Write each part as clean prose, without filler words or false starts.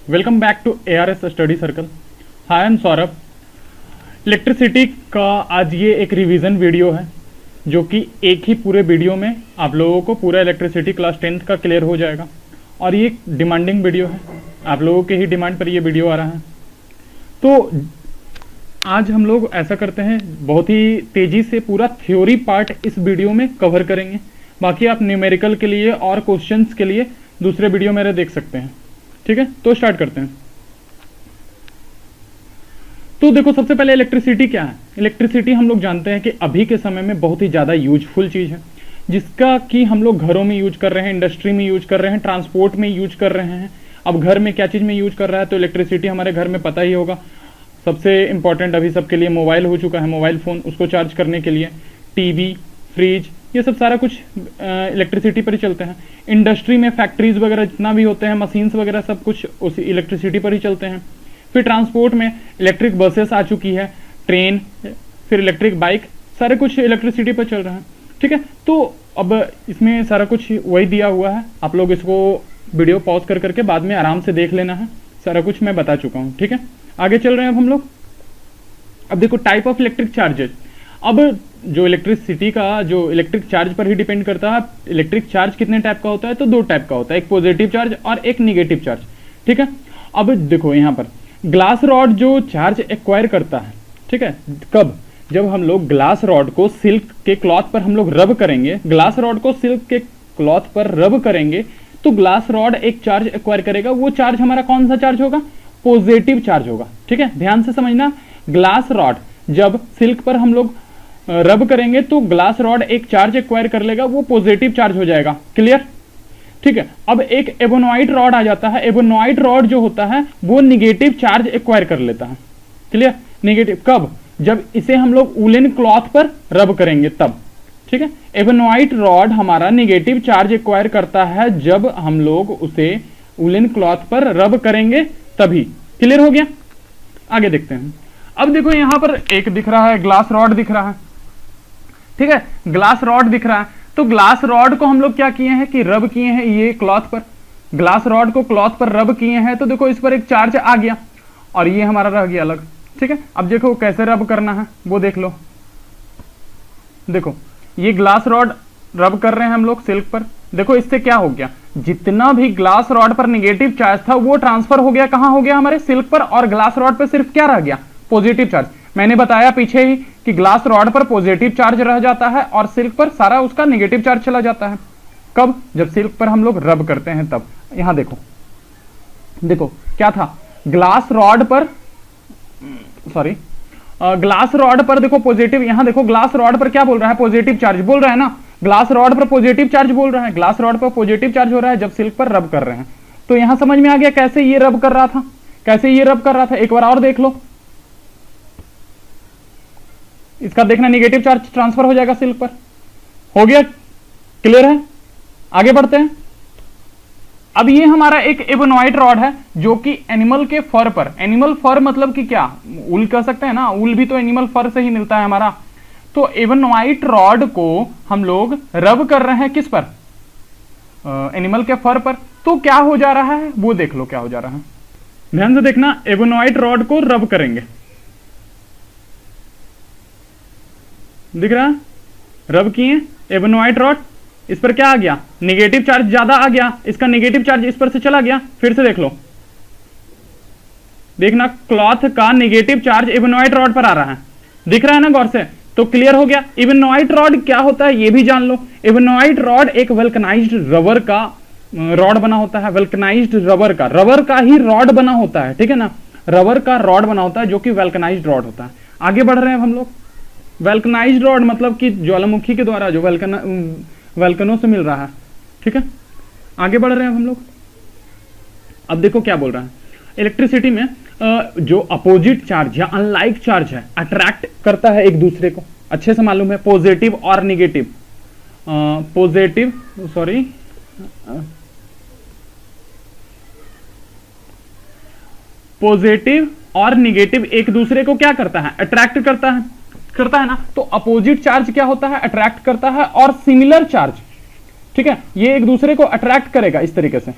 Welcome back to ARS study circle. Hi, I am Saurabh. Electricity का आज ये एक रिवीजन वीडियो है जो कि एक ही पूरे वीडियो में आप लोगों को पूरा इलेक्ट्रिसिटी क्लास 10th का क्लियर हो जाएगा। और ये एक डिमांडिंग वीडियो है, आप लोगों के ही डिमांड पर ये वीडियो आ रहा है। तो आज हम लोग ऐसा करते हैं, बहुत ही तेज़ी से पूरा थ्योरी पार्ट इस वीडियो में कवर करेंगे। बाकी आप न्यूमेरिकल के लिए और क्वेश्चंस के लिए दूसरे वीडियो मेरे देख सकते हैं। ठीक है, तो स्टार्ट करते हैं। तो देखो, सबसे पहले इलेक्ट्रिसिटी क्या है। इलेक्ट्रिसिटी हम लोग जानते हैं कि अभी के समय में बहुत ही ज़्यादा यूजफुल चीज़ है, जिसका कि हम लोग घरों में यूज कर रहे हैं, इंडस्ट्री में यूज कर रहे हैं, ट्रांसपोर्ट में यूज कर रहे हैं। अब घर में क्या चीज़ में यूज कर रहा है, तो इलेक्ट्रिसिटी हमारे घर में पता ही होगा। सबसे इंपॉर्टेंट अभी सबके लिए मोबाइल हो चुका है। मोबाइल फ़ोन, उसको चार्ज करने के लिए टीवी, फ्रिज, ये सब सारा कुछ इलेक्ट्रिसिटी पर ही चलते हैं। इंडस्ट्री में फैक्ट्रीज वगैरह जितना भी होते हैं, मशीन्स वगैरह सब कुछ उसी इलेक्ट्रिसिटी पर ही चलते हैं। फिर ट्रांसपोर्ट में इलेक्ट्रिक बसेस आ चुकी है, ट्रेन, फिर इलेक्ट्रिक बाइक, सारे कुछ इलेक्ट्रिसिटी पर चल रहा है। ठीक है, तो अब इसमें सारा कुछ वही दिया हुआ है। आप लोग इसको वीडियो पॉज कर करके बाद में आराम से देख लेना है। सारा कुछ मैं बता चुका हूँ। ठीक है, आगे चल रहे हैं अब हम लोग। अब देखो, टाइप ऑफ इलेक्ट्रिक चार्जेस। अब जो इलेक्ट्रिसिटी का जो इलेक्ट्रिक चार्ज पर ही डिपेंड करता है। इलेक्ट्रिक चार्ज कितने टाइप का होता है, तो दो टाइप का होता है, एक पॉजिटिव चार्ज और एक निगेटिव चार्ज। ठीक है, अब देखो यहाँ पर ग्लास रॉड जो चार्ज एक्वायर करता है, ठीक है, कब, जब हम लोग ग्लास रॉड को सिल्क के क्लॉथ पर हम लोग रब करेंगे, ग्लास रॉड को सिल्क के क्लॉथ पर रब करेंगे तो ग्लास रॉड एक चार्ज एक्वायर करेगा। वो चार्ज हमारा कौन सा चार्ज होगा, पॉजिटिव चार्ज होगा। ठीक है, ध्यान से समझना, ग्लास रॉड जब सिल्क पर हम लोग रब करेंगे तो ग्लास रॉड एक चार्ज एक्वायर कर लेगा, वो पॉजिटिव चार्ज हो जाएगा। क्लियर? ठीक है, अब एक एबोनॉइड रॉड आ जाता है। एबोनॉइड रॉड जो होता है वो निगेटिव चार्ज एक्वायर कर लेता है। क्लियर? निगेटिव कब, जब इसे हम लोग वूलन क्लॉथ पर रब करेंगे तब। ठीक है, एबोनॉइड रॉड हमारा निगेटिव चार्ज एक्वायर करता है जब हम लोग उसे वूलन क्लॉथ पर रब करेंगे तभी। क्लियर हो गया? आगे देखते हैं। अब देखो, यहां पर एक दिख रहा है, ग्लास रॉड दिख रहा है। ठीक है, ग्लास रॉड दिख रहा है। तो ग्लास रॉड को हम लोग क्या किए हैं कि रब किए हैं ये क्लॉथ पर। ग्लास रॉड को क्लॉथ पर रब किए हैं तो देखो इस पर एक चार्ज आ गया और ये हमारा रह गया अलग। ठीक है, अब देखो कैसे रब करना है वो देख लो। देखो, ये ग्लास रॉड रब कर रहे हैं हम लोग सिल्क पर। देखो इससे क्या हो गया, जितना भी ग्लास रॉड पर निगेटिव चार्ज था वो ट्रांसफर हो गया, कहां हो गया, हमारे सिल्क पर। और ग्लास रॉड पर सिर्फ क्या रह गया, पॉजिटिव चार्ज। मैंने बताया पीछे ही कि ग्लास रॉड पर पॉजिटिव चार्ज रह जाता है और सिल्क पर सारा उसका नेगेटिव चार्ज चला जाता है। कब, जब सिल्क पर हम लोग रब करते हैं तब। यहां देखो, देखो क्या था, ग्लास रॉड पर, सॉरी, ग्लास रॉड पर देखो पॉजिटिव, यहां देखो ग्लास रॉड पर क्या बोल रहा है, पॉजिटिव चार्ज बोल रहा है ना। ग्लास रॉड पर पॉजिटिव चार्ज बोल रहा है, ग्लास रॉड पर पॉजिटिव चार्ज हो रहा है जब सिल्क पर रब कर रहे हैं। तो यहां समझ में आ गया कैसे ये रब कर रहा था, कैसे ये रब कर रहा था। एक बार और देख लो, इसका देखना, निगेटिव चार्ज ट्रांसफर हो जाएगा सिल्क पर। हो गया? क्लियर है? आगे बढ़ते हैं। अब ये हमारा एक एबोनॉइड रॉड है जो कि एनिमल के फर पर, एनिमल फर मतलब कि क्या, ऊल कह सकते हैं ना, ऊल भी तो एनिमल फर से ही मिलता है हमारा। तो एबोनॉइड रॉड को हम लोग रब कर रहे हैं किस पर, एनिमल के फर पर। तो क्या हो जा रहा है वो देख लो, क्या हो जा रहा है, ध्यान से देखना। एबोनॉइड रॉड को रब करेंगे, दिख रहा है, रब किए एबोनॉइड रॉड, इस पर क्या आ गया, नेगेटिव चार्ज ज्यादा आ गया, इसका नेगेटिव चार्ज इस पर से चला गया। फिर से देख लो, देखना क्लॉथ का नेगेटिव चार्ज एबोनॉइड रॉड पर आ रहा है, दिख रहा है ना गौर से। तो क्लियर हो गया। एबोनॉइड रॉड क्या होता है ये भी जान लो। एबोनॉइड रॉड एक वल्कनाइज्ड रबर का रॉड बना होता है, वल्कनाइज्ड रबर का ही रॉड बना होता है। ठीक है ना, रबर का रॉड बना होता है जो कि वल्कनाइज्ड रॉड होता है। आगे बढ़ रहे हैं हम लोग। वल्कनाइज्ड रॉड मतलब कि ज्वालामुखी के द्वारा जो वल्कनों से मिल रहा है। ठीक है, आगे बढ़ रहे हैं हम लोग। अब देखो क्या बोल रहा है, इलेक्ट्रिसिटी में जो अपोजिट चार्ज या अनलाइक चार्ज है अट्रैक्ट करता है एक दूसरे को। अच्छे से मालूम है, पॉजिटिव और निगेटिव, पॉजिटिव, सॉरी, पॉजिटिव और निगेटिव एक दूसरे को क्या करता है, अट्रैक्ट करता है ना। तो अपोजिट चार्ज क्या होता है, अट्रैक्ट करता है, और सिमिलर चार्ज, ठीक है, ये एक दूसरे को अट्रैक्ट करेगा इस तरीके से।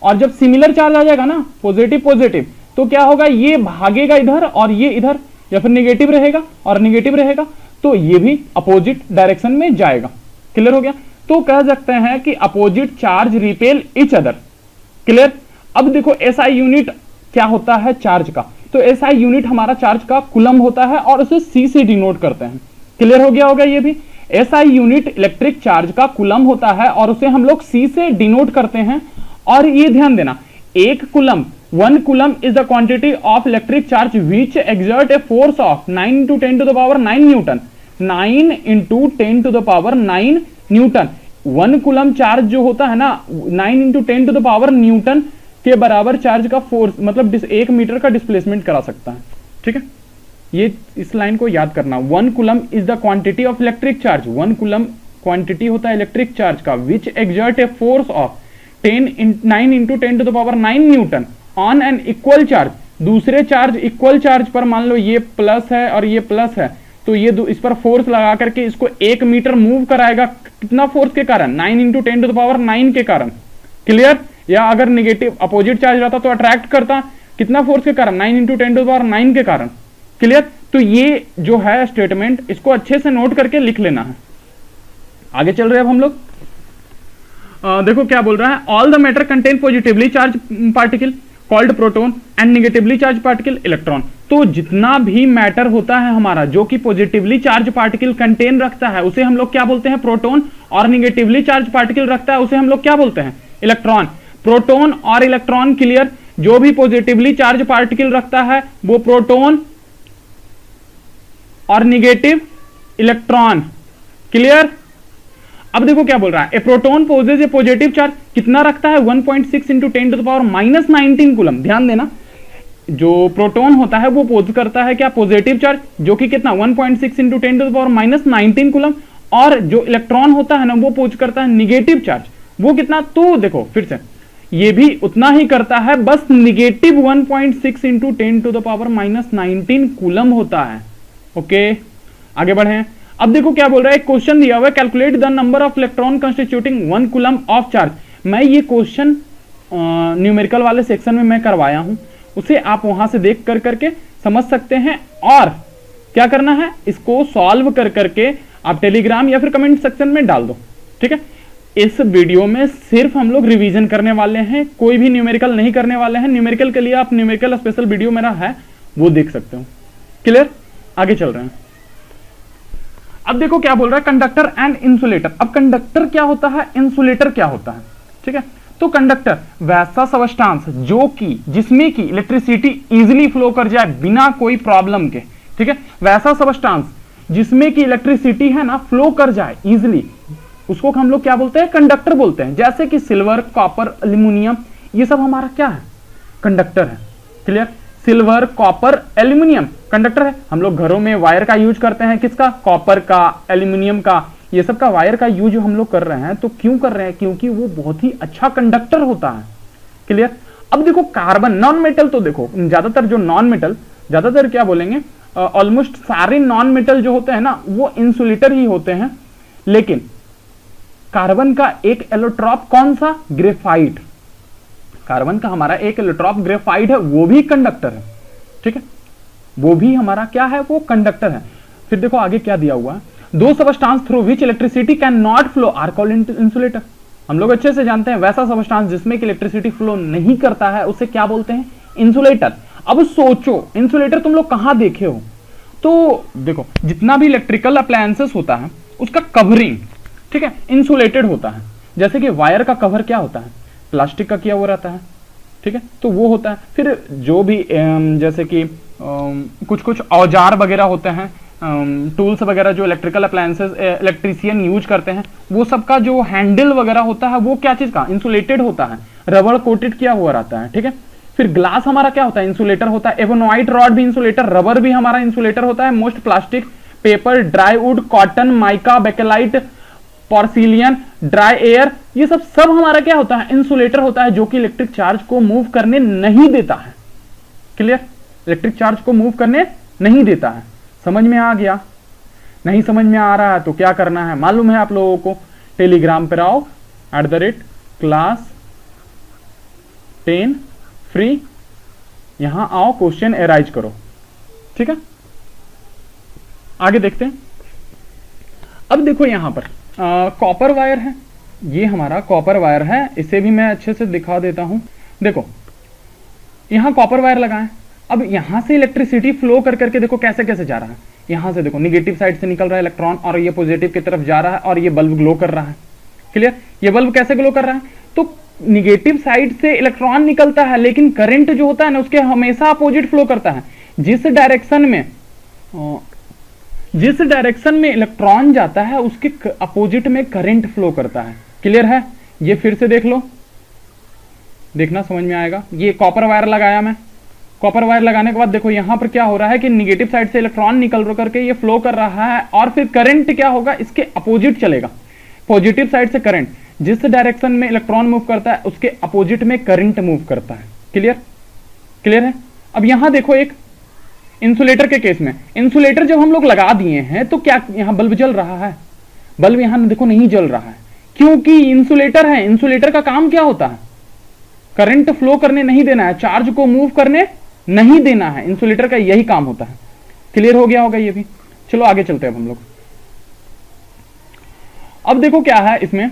और जब सिमिलर चार्ज आ जाएगा ना, पॉजिटिव पॉजिटिव, तो क्या होगा, ये भागेगा इधर और ये इधर, या फिर निगेटिव रहेगा और निगेटिव रहेगा, तो ये भी अपोजिट डायरेक्शन में जाएगा। क्लियर हो गया? तो कह सकते हैं कि opposite charge repel each other. Clear? अब देखो एसआई यूनिट क्या होता है चार्ज का, तो एसआई यूनिट हमारा चार्ज का कूलम होता है और उसे सी से डिनोट करते हैं। क्लियर हो गया होगा ये भी? एसआई यूनिट इलेक्ट्रिक चार्ज का कूलम होता है और उसे हम लोग सी से डिनोट करते हैं। और ये ध्यान देना, एक coulomb, 1 coulomb is the quantity of electric charge which exert a force of 9 × 10⁻9 Newton. 9 × 10⁻9 Newton. 1 coulomb charge जो होता है ना, 9 × 10⁻9 न्यूटन के बराबर चार्ज का फोर्स, मतलब 1 मीटर का डिस्प्लेसमेंट करा सकता है। ठीक है, ये इस लाइन को याद करना। 1 coulomb is the quantity of electric charge, 1 coulomb quantity होता है इलेक्ट्रिक चार्ज का, which exert a force of 9 × 10⁻9 newton on an equal charge. दूसरे चार्ज इक्वल चार्ज पर, मान लो ये प्लस है और ये प्लस है, तो ये इस पर फोर्स लगा करके इसको 1 मीटर मूव कराएगा। कितना फोर्स के कारण? 9 × 10⁻9 के कारण। क्लियर? या अगर निगेटिव अपोजिट चार्ज रहता तो अट्रैक्ट करता, कितना फोर्स के कारण? 9 × 10⁻9 के कारण। क्लियर? तो ये जो है स्टेटमेंट, इसको अच्छे से नोट करके लिख लेना है। आगे चल रहे हैं अब हम लोग। देखो क्या बोल रहा है, all the matter contain positively charge particle called proton and negatively charge particle electron. तो जितना भी मैटर होता है हमारा जो कि पॉजिटिवली चार्ज पार्टिकल कंटेन रखता है, उसे हम लोग क्या बोलते हैं? प्रोटॉन। और निगेटिवली चार्ज पार्टिकल रखता है, उसे हम लोग क्या बोलते हैं? इलेक्ट्रॉन। प्रोटॉन और इलेक्ट्रॉन, क्लियर? जो भी पॉजिटिवली चार्ज पार्टिकल रखता है वो प्रोटॉन और निगेटिव इलेक्ट्रॉन। क्लियर? अब देखो क्या बोल रहा है, a proton possess a positive charge, कितना रखता है? 1.6 × 10⁻−19 कूलम। ध्यान देना, जो प्रोटॉन होता है वो पोज करता है क्या? पॉजिटिव चार्ज, जो कि कितना? 1.6 × 10⁻−19 कूलम। और जो इलेक्ट्रॉन होता है ना, वो पोज करता है निगेटिव चार्ज, वो कितना? तो देखो फिर से, ये भी उतना ही करता है, बस निगेटिव 1.6 × 10⁻−19 कूलम होता है। ओके, आगे बढ़े। अब देखो क्या बोल रहा है, एक क्वेश्चन दिया हुआ है, calculate the number of electron constituting 1 coulomb of charge. मैं ये क्वेश्चन न्यूमेरिकल वाले सेक्शन में मैं करवाया हूं, उसे आप वहां से देख कर करके समझ सकते हैं। और क्या करना है, इसको सॉल्व कर करके आप टेलीग्राम या फिर कमेंट सेक्शन में डाल दो। ठीक है, इस वीडियो में सिर्फ हम लोग रिवीजन करने वाले हैं, कोई भी न्यूमेरिकल नहीं करने वाले हैं। न्यूमेरिकल के लिए आप न्यूमेरिकल स्पेशल वीडियो मेरा है, वो देख सकते हो। क्लियर? आगे चल रहे हैं। अब देखो क्या बोल रहा है, कंडक्टर एंड इंसुलेटर। अब कंडक्टर क्या होता है, इंसुलेटर क्या होता है? ठीक है, तो कंडक्टर वैसा सबस्टांस जो कि जिसमें की इलेक्ट्रिसिटी इजीली फ्लो कर जाए बिना कोई प्रॉब्लम के। ठीक है, वैसा सबस्टांस जिसमें की इलेक्ट्रिसिटी है ना फ्लो कर जाए इजीली, उसको हम लोग क्या बोलते हैं? कंडक्टर बोलते हैं। जैसे कि सिल्वर, कॉपर, एल्यूमिनियम, ये सब हमारा क्या है? कंडक्टर है। Clear? Silver, copper, aluminium conductor है। हम लोग घरों में वायर का यूज करते हैं, किसका? कॉपर का, एल्यूमिनियम का, ये सब का वायर का यूज हम लोग कर रहे हैं। तो क्यों कर रहे हैं? क्योंकि वो बहुत ही अच्छा कंडक्टर होता है। क्लियर? अब देखो कार्बन, नॉन मेटल, तो देखो ज्यादातर जो नॉन मेटल, ज्यादातर क्या बोलेंगे, ऑलमोस्ट सारे नॉन मेटल जो होते हैं ना वो इंसुलेटर ही होते हैं। लेकिन कार्बन का एक एलोट्रॉप कौन सा? ग्रेफाइट। कार्बन का हमारा एक एलोट्रॉप ग्रेफाइट है, वो भी कंडक्टर है। ठीक है, वो भी हमारा क्या है? वो कंडक्टर है। फिर देखो आगे क्या दिया हुआ है, दो substance through which electricity can not flow are called insulator. हम लोग अच्छे से जानते हैं वैसा सबस्टांस जिसमें कि इलेक्ट्रिसिटी फ्लो नहीं करता है उसे क्या बोलते हैं? इंसुलेटर। अब सोचो इंसुलेटर तुम लोग कहां देखे हो? तो देखो जितना भी इलेक्ट्रिकल अप्लायंसेस होता है उसका कवरिंग, ठीक है, इंसुलेटेड होता है। जैसे कि वायर का कवर क्या होता है? प्लास्टिक का किया हुआ रहता है। ठीक है, तो वो होता है। फिर जो भी जैसे कि कुछ कुछ औजार वगैरह होते हैं, टूल्स वगैरह जो इलेक्ट्रिकल अप्लायंसेस इलेक्ट्रीशियन यूज करते हैं, वो सबका जो हैंडल वगैरह होता है वो क्या चीज का? इंसुलेटेड होता है, रबड़ कोटेड किया हुआ रहता है। ठीक है, फिर ग्लास हमारा क्या होता है? इंसुलेटर होता है। एवोनॉइट रॉड भी इंसुलेटर, रबर भी हमारा इंसुलेटर होता है। Most plastic, paper, dry would, cotton, mica, bakelite, पोर्सिलियन, dry air, ये सब हमारा क्या होता है? इंसुलेटर होता है, जो कि इलेक्ट्रिक चार्ज को मूव करने नहीं देता है। क्लियर? इलेक्ट्रिक चार्ज को मूव करने नहीं देता है। समझ में आ गया? नहीं समझ में आ रहा है तो क्या करना है मालूम है आप लोगों को? टेलीग्राम पर आओ, @class 10 फ्री, यहां आओ क्वेश्चन एराइज करो। ठीक है, आगे देखते हैं। अब देखो यहां पर कॉपर वायर है, ये हमारा कॉपर वायर है, इसे भी मैं अच्छे से दिखा देता हूं। देखो यहां कॉपर वायर लगा है, अब यहां से इलेक्ट्रिसिटी फ्लो कर करके देखो कैसे कैसे जा रहा है। यहां से देखो निगेटिव साइड से निकल रहा है इलेक्ट्रॉन और ये पॉजिटिव की तरफ जा रहा है और ये बल्ब ग्लो कर रहा है। क्लियर, ये बल्ब कैसे ग्लो कर रहा है, तो निगेटिव साइड से इलेक्ट्रॉन निकलता है, लेकिन करंट जो होता है ना उसके हमेशा अपोजिट फ्लो करता है। जिस डायरेक्शन में इलेक्ट्रॉन जाता है उसके अपोजिट में करंट फ्लो करता है। क्लियर है, ये फिर से देख लो, देखना समझ में आएगा। ये कॉपर वायर लगाया मैं, कॉपर वायर लगाने के बाद देखो यहां पर क्या हो रहा है कि निगेटिव साइड से इलेक्ट्रॉन निकल करके ये फ्लो कर रहा है और फिर करंट क्या होगा, इसके अपोजिट चलेगा। पॉजिटिव साइड से करंट, जिस डायरेक्शन में इलेक्ट्रॉन मूव करता है उसके अपोजिट में करंट मूव करता है। क्लियर, क्लियर है। अब यहां देखो एक इंसुलेटर के केस में, इंसुलेटर जब हम लोग लगा दिए हैं तो क्या यहां बल्ब जल रहा है, बल्ब यहां देखो नहीं जल रहा है, क्योंकि इंसुलेटर है। इंसुलेटर का काम क्या होता है, करंट फ्लो करने नहीं देना है, चार्ज को मूव करने नहीं देना है, इंसुलेटर का यही काम होता है। क्लियर हो गया होगा ये भी। चलो आगे चलते हैं अब हम लोग। अब देखो क्या है इसमें,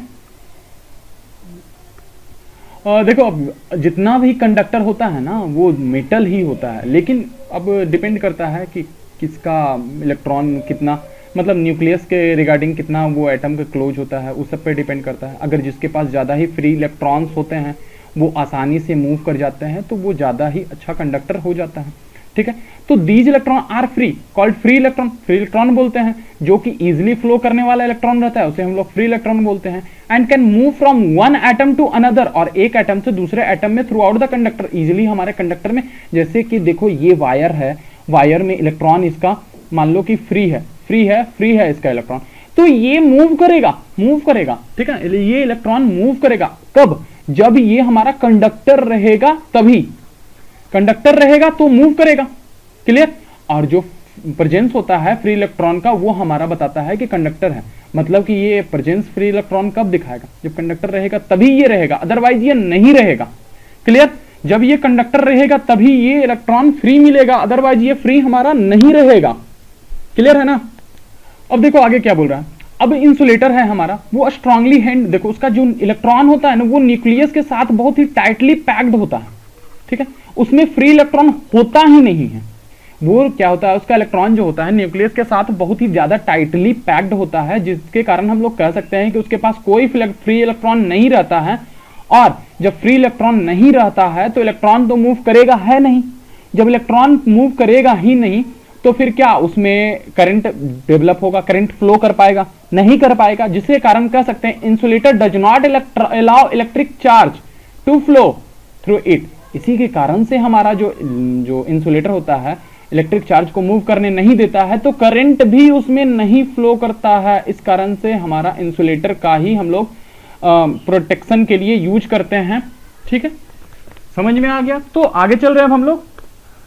देखो अब जितना भी कंडक्टर होता है ना वो मेटल ही होता है, लेकिन अब डिपेंड करता है कि किसका इलेक्ट्रॉन कितना, मतलब न्यूक्लियस के रिगार्डिंग कितना वो एटम के क्लोज होता है, उस सब पे डिपेंड करता है। अगर जिसके पास ज़्यादा ही फ्री इलेक्ट्रॉन्स होते हैं, वो आसानी से मूव कर जाते हैं, तो वो ज़्यादा ही अच्छा कंडक्टर हो जाता है। ठीक है, तो these electron are free, called free electron, free electron बोलते हैं। जो कि इजिली फ्लो करने वाला इलेक्ट्रॉन रहता है उसे हम लोग फ्री इलेक्ट्रॉन बोलते हैं। And can move from one atom to another, और एक एटम से दूसरे एटम में throughout the conductor, easily हमारे कंडक्टर में। जैसे कि देखो ये वायर है, वायर में इलेक्ट्रॉन इसका मान लो कि फ्री है इसका इलेक्ट्रॉन, तो ये मूव करेगा। ठीक है, ये इलेक्ट्रॉन मूव करेगा कब, जब ये हमारा कंडक्टर रहेगा, तभी कंडक्टर रहेगा तो मूव करेगा। क्लियर, और जो प्रेजेंस होता है फ्री इलेक्ट्रॉन का वो हमारा बताता है कि कंडक्टर है, मतलब कि ये प्रेजेंस फ्री इलेक्ट्रॉन कब दिखाएगा, जब कंडक्टर रहेगा तभी ये रहेगा, अदरवाइज ये नहीं रहेगा। क्लियर, जब ये कंडक्टर रहेगा तभी ये इलेक्ट्रॉन फ्री मिलेगा, अदरवाइज ये फ्री हमारा नहीं रहेगा। क्लियर है ना। अब देखो आगे क्या बोल रहा है। अब इंसुलेटर है हमारा, वो स्ट्रांगली हैंड, देखो उसका जो इलेक्ट्रॉन होता है ना वो न्यूक्लियस के साथ बहुत ही टाइटली पैक्ड होता है। ठीक है, उसमें फ्री इलेक्ट्रॉन होता ही नहीं है। वो क्या होता है, उसका इलेक्ट्रॉन जो होता है न्यूक्लियस के साथ बहुत ही ज्यादा टाइटली पैक्ड होता है, जिसके कारण हम लोग कह सकते हैं कि उसके पास कोई फ्री इलेक्ट्रॉन नहीं रहता है। और जब फ्री इलेक्ट्रॉन नहीं रहता है तो इलेक्ट्रॉन तो मूव करेगा है नहीं, जब इलेक्ट्रॉन मूव करेगा ही नहीं तो फिर क्या उसमें करंट डेवलप होगा, करंट फ्लो कर पाएगा, नहीं कर पाएगा, जिसके कारण कह सकते हैं insulator does not allow electric charge to flow through it. इसी के कारण से हमारा जो इंसुलेटर होता है इलेक्ट्रिक चार्ज को मूव करने नहीं देता है, तो करंट भी उसमें नहीं फ्लो करता है। इस कारण से हमारा इंसुलेटर का ही हम लोग प्रोटेक्शन के लिए यूज करते हैं। ठीक है, समझ में आ गया। तो आगे चल रहे हैं अब हम लोग।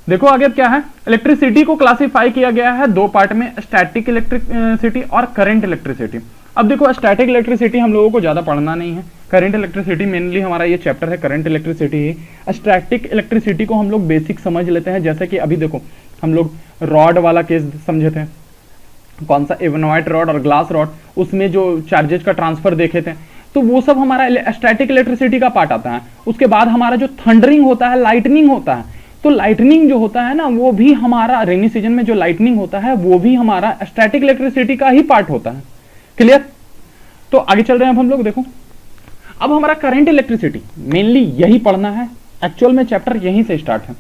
देखो आगे क्या है, इलेक्ट्रिसिटी को क्लासिफाई किया गया है दो पार्ट में, स्टैटिक इलेक्ट्रिसिटी और करंट इलेक्ट्रिसिटी। अब देखो स्टैटिक इलेक्ट्रिसिटी हम लोगों को ज्यादा पढ़ना नहीं है, करंट इलेक्ट्रिसिटी मेनली हमारा ये चैप्टर है करंट इलेक्ट्रिसिटी ही। स्टैटिक इलेक्ट्रिसिटी को हम लोग बेसिक समझ लेते हैं, जैसे कि अभी देखो हम लोग रॉड वाला केस समझे थे, कौन सा एवनॉइट रॉड और ग्लास रॉड, उसमें जो चार्जेज का ट्रांसफर देखे थे, तो वो सब हमारा स्टैटिक इलेक्ट्रिसिटी का पार्ट आता है। उसके बाद हमारा जो थंडरिंग होता है, लाइटनिंग होता है, तो लाइटनिंग जो होता है ना वो भी हमारा रेनी सीजन में जो लाइटनिंग होता है वो भी हमारा स्टैटिक इलेक्ट्रिसिटी का ही पार्ट होता है। क्लियर, तो आगे चल रहे हैं अब हम लोग। देखो अब हमारा करंट इलेक्ट्रिसिटी मेनली यही पढ़ना है, एक्चुअल में चैप्टर यहीं से स्टार्ट है।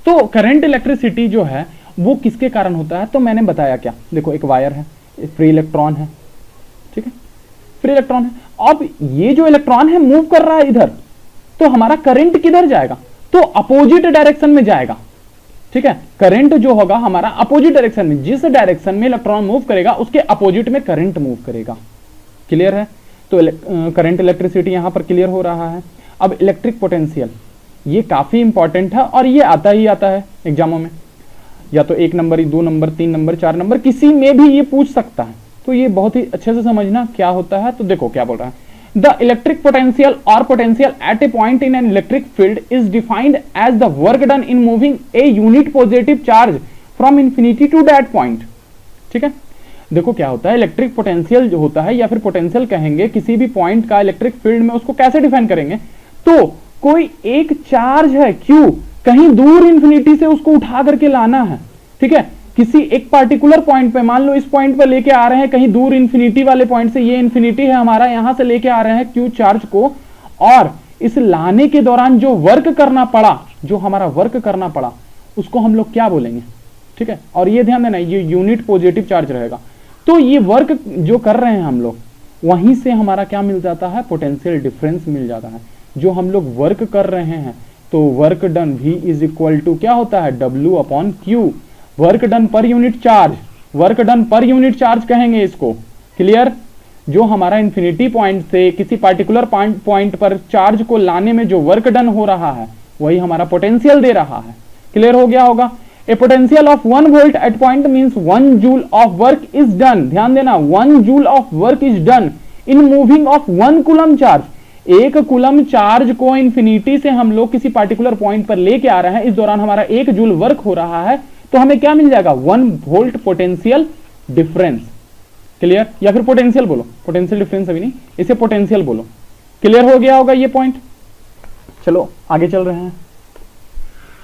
तो करंट इलेक्ट्रिसिटी जो है वो किसके कारण होता है, तो मैंने बताया क्या, देखो एक वायर है, फ्री इलेक्ट्रॉन है, ठीक है, फ्री इलेक्ट्रॉन है। अब ये जो इलेक्ट्रॉन है मूव कर रहा है इधर, तो हमारा करंट किधर जाएगा, तो अपोजिट डायरेक्शन में जाएगा। ठीक है, करंट जो होगा हमारा अपोजिट डायरेक्शन में, जिस डायरेक्शन में इलेक्ट्रॉन मूव करेगा उसके अपोजिट में करंट मूव करेगा। क्लियर है, तो करंट इलेक्ट्रिसिटी यहां पर क्लियर हो रहा है। अब इलेक्ट्रिक पोटेंशियल, ये काफी इंपॉर्टेंट है और ये आता ही आता है एग्जामों में, या तो 1 नंबर, 2 नंबर, 3 नंबर, 4 नंबर, किसी में भी ये पूछ सकता है। तो ये बहुत ही अच्छे से समझना क्या होता है। तो देखो क्या बोल रहा है, द इलेक्ट्रिक पोटेंशियल और potential at a point in an electric field is defined as the work done in moving a unit positive charge from infinity to that point. ठीक है, देखो क्या होता है, इलेक्ट्रिक पोटेंशियल जो होता है या फिर पोटेंशियल कहेंगे किसी भी पॉइंट का इलेक्ट्रिक फील्ड में, उसको कैसे डिफाइन करेंगे, तो कोई एक चार्ज है Q, कहीं दूर इंफिनिटी से उसको उठा करके लाना है। ठीक है, किसी एक पार्टिकुलर पॉइंट पे, मान लो इस पॉइंट पे लेके आ रहे हैं कहीं दूर इंफिनिटी वाले पॉइंट से, ये इंफिनिटी है हमारा, यहां से लेके आ रहे हैं Q चार्ज को, और इस लाने के दौरान जो वर्क करना पड़ा, जो हमारा वर्क करना पड़ा, उसको हम लोग क्या बोलेंगे। ठीक है, और ये ध्यान देना, ये यूनिट पॉजिटिव चार्ज रहेगा। तो ये वर्क जो कर रहे हैं हम लोग, वहीं से हमारा क्या मिल जाता है, पोटेंशियल डिफरेंस मिल जाता है। जो हम लोग वर्क कर रहे हैं, तो work done V is equal to क्या होता है, W upon Q, work done पर यूनिट चार्ज, वर्क डन पर यूनिट चार्ज कहेंगे इसको। क्लियर, जो हमारा इंफिनिटी पॉइंट से किसी पार्टिकुलर पॉइंट पर चार्ज को लाने में जो वर्क डन हो रहा है, वही हमारा पोटेंशियल दे रहा है। क्लियर हो गया होगा। A potential of 1 volt at point means 1 joule of work is done. ध्यान देना, 1 joule of work is done in moving of 1 coulomb charge. एक कूलम चार्ज को इंफिनिटी से हम लोग किसी पार्टिकुलर पॉइंट पर लेके आ रहे हैं, इस दौरान हमारा 1 जूल वर्क हो रहा है, तो हमें क्या मिल जाएगा, 1 वोल्ट पोटेंशियल डिफरेंस। क्लियर, या फिर पोटेंशियल बोलो, पोटेंशियल डिफरेंस अभी नहीं, इसे पोटेंशियल बोलो। क्लियर हो गया होगा ये पॉइंट। चलो आगे चल रहे हैं।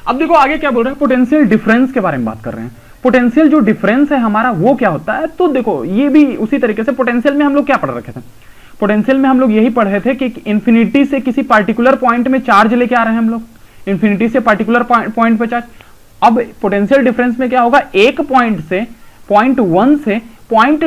अब देखो आगे क्या बोल रहे हैं, पोटेंशियल डिफरेंस के बारे में बात कर रहे हैं। पोटेंशियल जो डिफरेंस है हमारा, वो क्या होता है, तो देखो ये भी उसी तरीके से पोटेंशियल में हम लोग क्या पढ़ रखे थे, पोटेंशियल में हम लोग यही पढ़े थे कि इंफिनिटी से किसी पार्टिकुलर पॉइंट में चार्ज लेके आ रहे हैं हम लोग, इंफिनिटी से पार्टिकुलर पॉइंट पे चार्ज। अब पोटेंशियल डिफरेंस में क्या होगा, एक पॉइंट से, पॉइंट 1 से पॉइंट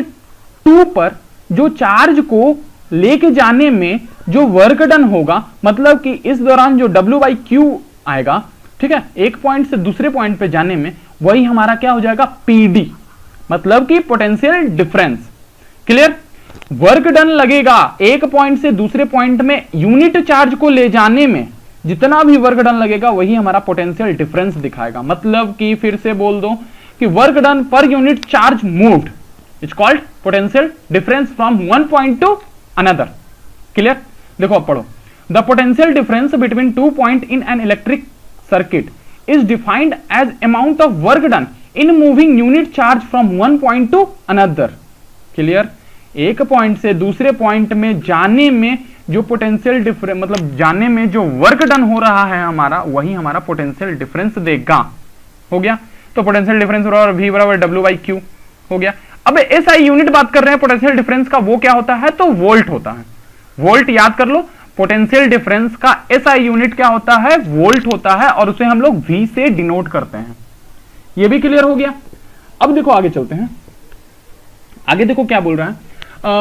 2 पर जो चार्ज को लेके जाने में जो वर्क डन होगा, मतलब कि इस दौरान जो W/Q आएगा, ठीक है, एक पॉइंट से दूसरे पॉइंट पे जाने में, वही हमारा क्या हो जाएगा, PD, मतलब कि potential difference. Clear, work done लगेगा एक पॉइंट से दूसरे पॉइंट में यूनिट चार्ज को ले जाने में, जितना भी वर्क डन लगेगा वही हमारा पोटेंशियल डिफरेंस दिखाएगा। मतलब कि फिर से बोल दो कि वर्क डन पर unit charge moved is called potential difference from one point two another. Clear, देखो अब पढ़ो, the potential difference between 2 point in an electric circuit is defined as amount of work done in moving unit charge from one point to another। Clear, एक point से दूसरे point में जाने में जो पोटेंशियल डिफरेंस, मतलब जाने में जो वर्क डन हो रहा है हमारा, वही हमारा पोटेंशियल डिफरेंस देगा। हो गया, तो पोटेंशियल डिफरेंस बराबर V बराबर W/Q हो गया। अब SI यूनिट बात कर रहे हैं पोटेंशियल डिफरेंस का, वो क्या होता है, तो वोल्ट होता है। वोल्ट याद कर लो, पोटेंशियल डिफरेंस का SI यूनिट क्या होता है, वोल्ट होता है, और उसे हम लोग V से डिनोट करते हैं। ये भी क्लियर हो गया। अब देखो आगे चलते हैं, आगे देखो क्या बोल रहा है,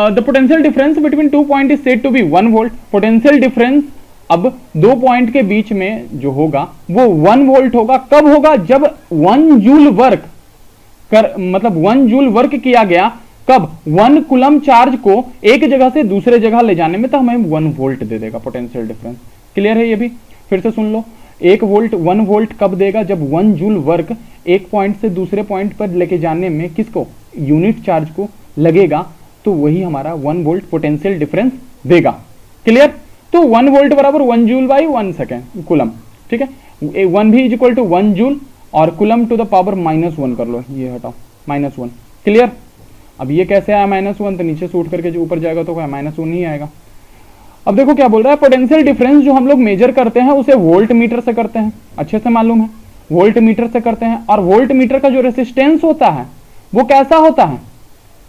the potential difference between 2 point is said to be 1 volt. Potential difference अब 2 पॉइंट के बीच में जो होगा वो 1 वोल्ट होगा। कब होगा, जब 1 जूल वर्क कर, मतलब 1 जूल वर्क किया गया, कब, 1 कूलम चार्ज को एक जगह से दूसरे जगह ले जाने में, तो हमें 1 वोल्ट दे देगा पोटेंशियल डिफरेंस। क्लियर है, ये भी फिर से सुन लो, 1 वोल्ट कब देगा, जब 1 जूल वर्क एक पॉइंट से दूसरे पॉइंट पर लेके जाने में किसको, यूनिट चार्ज को लगेगा, तो वही हमारा 1 वोल्ट पोटेंशियल डिफरेंस देगा। क्लियर, तो 1 वोल्ट बराबर 1 जूल बाई 1 सेकेंड कूलम। ठीक है, 1 भी इज इक्वल टू 1 जूल, और कूलम टू द पावर -1 कर लो, ये हटाओ -1। क्लियर, अब ये कैसे आया -1, तो नीचे से उठ करके जो ऊपर जाएगा तो -1 ही आएगा। अब देखो क्या बोल रहा है, पोटेंशियल डिफरेंस जो हम लोग मेजर करते हैं उसे वोल्ट मीटर से करते हैं, अच्छे से मालूम है, वोल्ट मीटर से करते हैं। और वोल्ट मीटर का जो रेसिस्टेंस होता है वो कैसा होता है,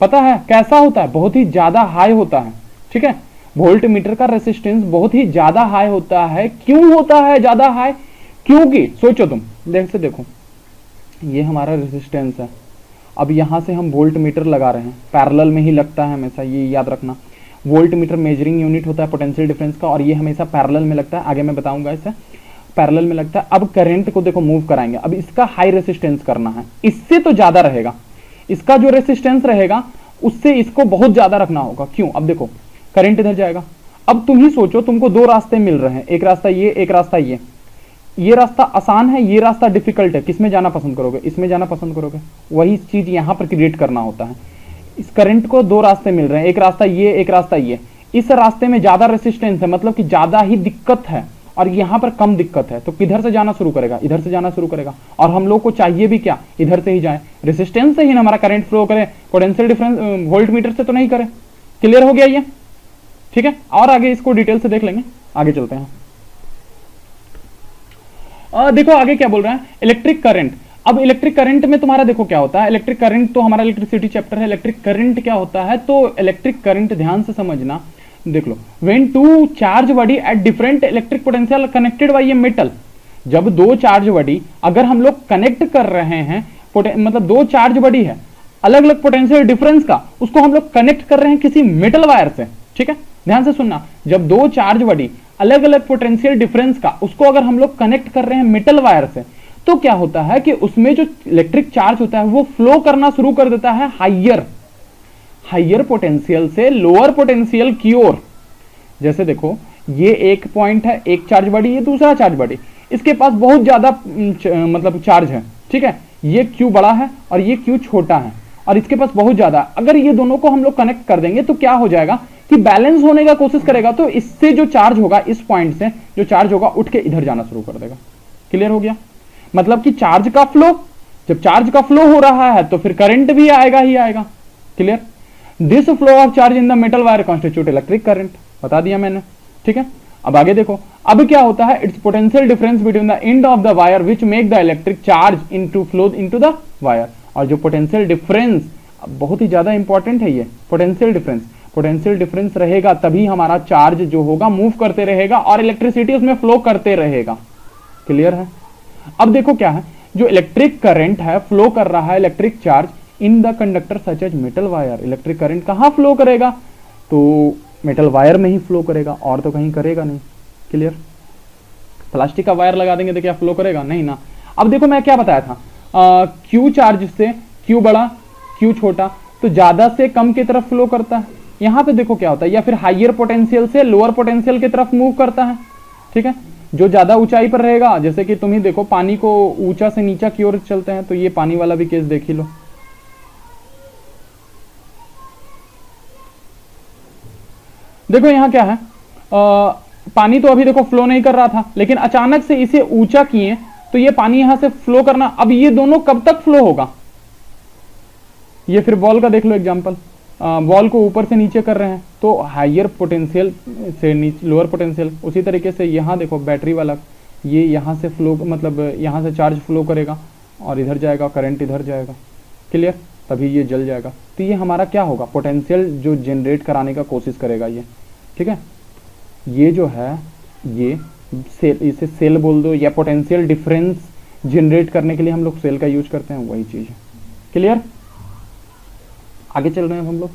पता है कैसा होता है, बहुत ही ज्यादा हाई होता है। ठीक है, वोल्ट मीटर का रेसिस्टेंस बहुत ही ज्यादा हाई होता है। क्यों होता है ज्यादा हाई, क्योंकि सोचो तुम, देखो ये हमारा रेसिस्टेंस है, अब यहां से हम वोल्ट मीटर लगा रहे हैं, पैरेलल में ही लगता है हमेशा, ये याद रखना। वोल्ट मीटर मेजरिंग यूनिट होता है पोटेंशियल डिफरेंस का, और ये हमेशा पैरेलल में लगता है, आगे मैं बताऊंगा इसे, पैरेलल में लगता है। अब करंट को देखो मूव कराएंगे, अब इसका हाई रेसिस्टेंस करना है, इससे तो ज्यादा रहेगा, इसका जो रेसिस्टेंस रहेगा उससे इसको बहुत ज्यादा रखना होगा। क्यों, अब देखो करंट इधर जाएगा। अब तुम ही सोचो, तुमको 2 रास्ते मिल रहे हैं, एक रास्ता ये, एक रास्ता ये रास्ता आसान है, ये रास्ता डिफिकल्ट है, किसमें जाना पसंद करोगे, इसमें जाना पसंद करोगे। वही चीज यहां पर क्रिएट करना होता है। इस करंट को 2 रास्ते मिल रहे हैं, एक रास्ता ये, एक रास्ता ये। इस रास्ते में ज्यादा रेसिस्टेंस है, मतलब कि ज्यादा ही दिक्कत है, और यहां पर कम दिक्कत है, तो किधर से जाना शुरू करेगा, इधर से जाना शुरू करेगा। और हम लोग को चाहिए भी क्या, इधर से ही जाए, रेसिस्टेंस से ही ना हमारा करंट फ्लो करे, पोटेंशियल डिफरेंस वोल्ट मीटर से तो नहीं करे। क्लियर हो गया ये, ठीक है। और आगे इसको डिटेल से देख लेंगे, आगे चलते हैं। देखो आगे क्या बोल रहा है, इलेक्ट्रिक करंट। अब इलेक्ट्रिक करंट में तुम्हारा देखो क्या होता है, इलेक्ट्रिक करंट तो हमारा इलेक्ट्रिसिटी चैप्टर है, इलेक्ट्रिक करंट क्या होता है, तो इलेक्ट्रिक करंट ध्यान से समझना, देख लो, when two charge body at different electric potential connected by a metal, जब दो चार्ज बॉडी अगर हम लोग कनेक्ट कर रहे हैं, मतलब दो चार्ज बॉडी है अलग अलग पोटेंशियल डिफरेंस का, उसको हम लोग कनेक्ट कर रहे हैं किसी मेटल वायर से, ठीक है। ध्यान से सुनना, जब दो चार्ज बॉडी अलग अलग पोटेंशियल डिफरेंस का, उसको अगर हम लोग कनेक्ट कर रहे हैं मेटल वायर से, तो क्या होता है कि उसमें जो इलेक्ट्रिक चार्ज होता है वो फ्लो करना शुरू कर देता है हाइयर पोटेंशियल से लोअर पोटेंशियल की ओर। जैसे देखो ये एक पॉइंट है, एक चार्ज बॉडी, ये दूसरा चार्ज बॉडी, इसके पास बहुत ज्यादा मतलब चार्ज है, ठीक है, ये Q बड़ा है और ये Q छोटा है, और इसके पास बहुत ज्यादा, अगर ये दोनों को हम लोग कनेक्ट कर देंगे तो क्या हो जाएगा कि बैलेंस होने का कोशिश करेगा, तो इससे जो चार्ज होगा, इस पॉइंट से जो चार्ज होगा उठ के इधर जाना शुरू कर देगा। क्लियर हो गया, मतलब कि चार्ज का फ्लो, जब चार्ज का फ्लो हो रहा है तो फिर करंट भी आएगा ही आएगा। Clear, this flow of charge in the metal wire constitute electric current, बता दिया मैंने, ठीक है। अब आगे देखो, अब क्या होता है, it's potential difference between the end of the wire which make the electric charge into flow into the wire. और जो पोटेंशियल डिफरेंस बहुत ही ज्यादा इंपॉर्टेंट है, ये पोटेंशियल डिफरेंस रहेगा तभी हमारा चार्ज जो होगा मूव करते रहेगा और इलेक्ट्रिसिटी उसमें फ्लो करते रहेगा। क्लियर है। अब देखो क्या है, जो इलेक्ट्रिक करंट है फ्लो कर रहा है electric charge in the conductor such as metal wire. Electric current कहां फ्लो करेगा, तो मेटल वायर में ही फ्लो करेगा, और तो कहीं करेगा नहीं। क्लियर, प्लास्टिक का वायर लगा देंगे तो क्या फ्लो करेगा, नहीं ना। अब देखो मैं क्या बताया था, क्यू चार्ज से क्यू बड़ा क्यू छोटा, तो ज्यादा से कम की तरफ फ्लो करता है। यहां पे देखो क्या होता है, या फिर हाइयर पोटेंशियल से लोअर पोटेंशियल की तरफ मूव करता है, ठीक है। जो ज्यादा ऊंचाई पर रहेगा, जैसे कि तुम ही देखो पानी को ऊंचा से नीचा की ओर चलते हैं, तो ये पानी वाला भी केस देख ही लो। देखो यहां क्या है, पानी तो अभी देखो फ्लो नहीं कर रहा था, लेकिन अचानक से इसे ऊंचा किए तो ये पानी यहां से फ्लो करना, अब ये दोनों कब तक फ्लो होगा, ये फिर बॉल का देख लो एग्जांपल, बॉल को ऊपर से नीचे कर रहे हैं तो हाइयर पोटेंशियल से नीचे लोअर पोटेंशियल। उसी तरीके से यहाँ देखो बैटरी वाला, ये यहाँ से फ्लो, मतलब यहाँ से चार्ज फ्लो करेगा और इधर जाएगा, करंट इधर जाएगा। क्लियर, तभी ये जल जाएगा। तो ये हमारा क्या होगा, पोटेंशियल जो जनरेट कराने का कोशिश करेगा ये, ठीक है। ये जो है ये सेल, इसे सेल बोल दो, या पोटेंशियल डिफरेंस जनरेट करने के लिए हम लोग सेल का यूज करते हैं, वही चीज है। क्लियर, आगे चल रहे हैं हम लोग।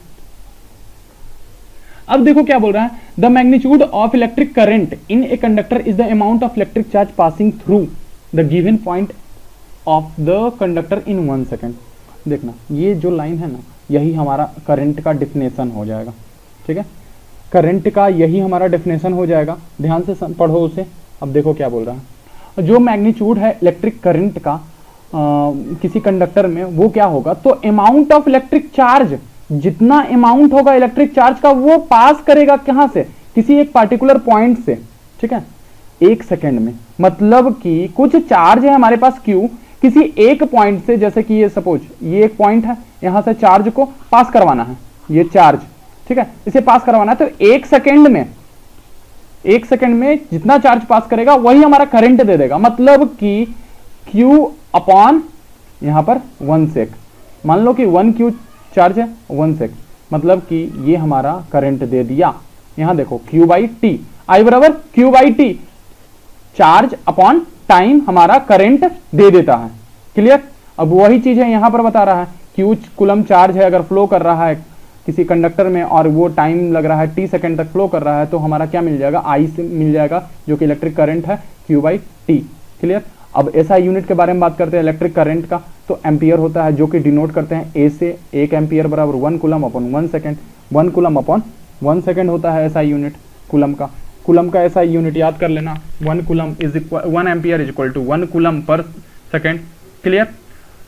अब देखो क्या बोल रहा है, the magnitude of electric current in a conductor is the amount of electric charge passing through the given point of the conductor in 1 second. देखना ये जो लाइन है ना, यही हमारा करंट का डिफिनेशन हो जाएगा, ठीक है। करंट का यही हमारा डेफिनेशन हो जाएगा, ध्यान से पढ़ो उसे। अब देखो क्या बोल रहा है, जो मैग्नीट्यूड है इलेक्ट्रिक करंट का किसी कंडक्टर में, वो क्या होगा, तो अमाउंट ऑफ इलेक्ट्रिक चार्ज, जितना अमाउंट होगा इलेक्ट्रिक चार्ज का वो पास करेगा कहां से, किसी एक पार्टिकुलर पॉइंट से, ठीक है, 1 सेकेंड में। मतलब कि कुछ चार्ज है हमारे पास Q, किसी एक पॉइंट से, जैसे कि ये सपोज ये एक पॉइंट है, यहां से चार्ज को पास करवाना है, ये चार्ज, ठीक है, इसे पास करवाना है, तो 1 सेकेंड में जितना चार्ज पास करेगा वही हमारा करंट दे देगा। मतलब कि Q अपॉन यहां पर 1 सेक, मान लो कि 1 Q चार्ज है 1 सेक, मतलब कि ये हमारा करंट दे दिया। यहां देखो Q बाई टी, आई बराबर Q by T, charge upon time हमारा करंट दे देता है। क्लियर, अब वही चीज है यहां पर बता रहा है, Q कूलम चार्ज है, अगर फ्लो कर रहा है किसी कंडक्टर में और वो टाइम लग रहा है T सेकंड तक फ्लो कर रहा है, तो हमारा क्या मिल जाएगा, I से मिल जाएगा, जो कि इलेक्ट्रिक करंट है Q बाई टी। क्लियर, अब SI यूनिट के बारे में बात करते हैं इलेक्ट्रिक करंट का, तो एम्पियर होता है, जो कि डिनोट करते हैं A से। 1 एम्पियर बराबर 1 coulomb upon 1 second, 1 coulomb upon 1 second होता है SI यूनिट कूलम का। कूलम का SI यूनिट याद कर लेना, 1 coulomb is equal 1 ampere is equal to 1 coulomb पर सेकेंड। क्लियर,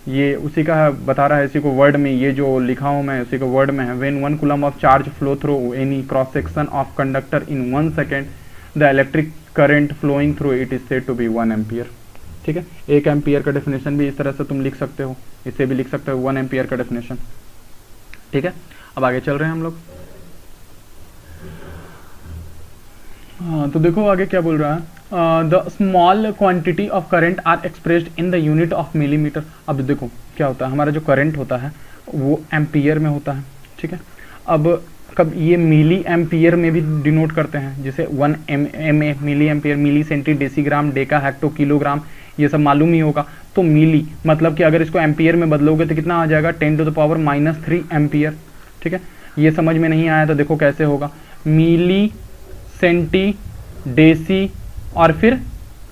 ये उसी का बता रहा है, इसी को वर्ड में, ये जो लिखा हूँ मैं उसी को वर्ड में है। When 1 coulomb of charge flow through any cross section of conductor in 1 second the electric current flowing through it is said to be 1 ampere. ठीक है, 1 एम्पियर का डेफिनेशन भी इस तरह से तुम लिख सकते हो, इसे भी लिख सकते हो 1 एम्पियर का डेफिनेशन। ठीक है, अब आगे चल रहे हैं हम लोग। तो देखो आगे क्या बोल रहा है, the small quantity of current are expressed in the unit of millimeter. अब देखो क्या होता है, हमारा जो करंट होता है वो एम्पियर में होता है। ठीक है, अब कब ये मिली एम्पियर में भी डिनोट करते हैं, जैसे 1 M A milli ampere, milli centi decigram deca hecto kilogram, ये सब मालूम ही होगा। तो मिली मतलब कि अगर इसको एम्पियर में बदलोगे तो कितना आ जाएगा, 10⁻³ एम्पियर। ठीक है, ये समझ में नहीं आया तो देखो कैसे होगा, मिली सेंटी डेसी और फिर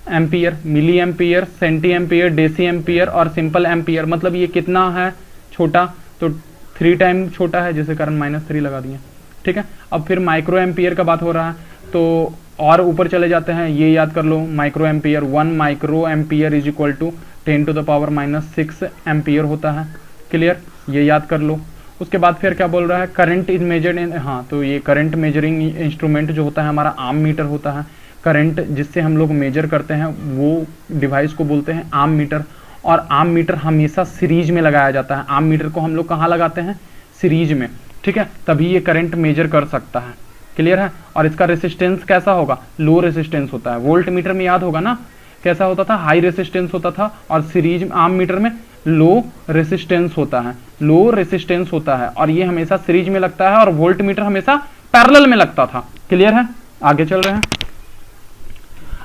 ampere, milli ampere, centi ampere, deci ampere और सिंपल एम्पियर। मतलब ये कितना है छोटा, तो 3 टाइम छोटा है, जिसके कारण -3 लगा दिए। ठीक है, अब फिर माइक्रो एम्पियर का बात हो रहा है, तो और ऊपर चले जाते हैं, ये याद कर लो, micro ampere 1 micro ampere is equal to 10⁻⁻6 ampere होता है। क्लियर, ये याद कर लो। उसके बाद फिर क्या बोल रहा है, करंट इज मेजर्ड इन, हाँ तो ये करंट मेजरिंग इंस्ट्रूमेंट जो होता है हमारा आम मीटर होता है। करंट जिससे हम लोग मेजर करते हैं वो डिवाइस को बोलते हैं आम मीटर, और आम मीटर हमेशा सीरीज में लगाया जाता है। आम मीटर को हम लोग कहाँ लगाते हैं, सीरीज में। ठीक है, तभी ये करंट मेजर कर सकता है। क्लियर है, और इसका रेसिस्टेंस कैसा होगा, लो रेसिस्टेंस होता है। वोल्ट मीटर में याद होगा ना कैसा होता था, हाई रेसिस्टेंस होता था, और सीरीज आम मीटर में लो रेसिस्टेंस होता है, लो रेसिस्टेंस होता है, और ये हमेशा सीरीज में लगता है, और वोल्ट मीटर हमेशा पैरेलल में लगता था। क्लियर है, आगे चल रहे हैं।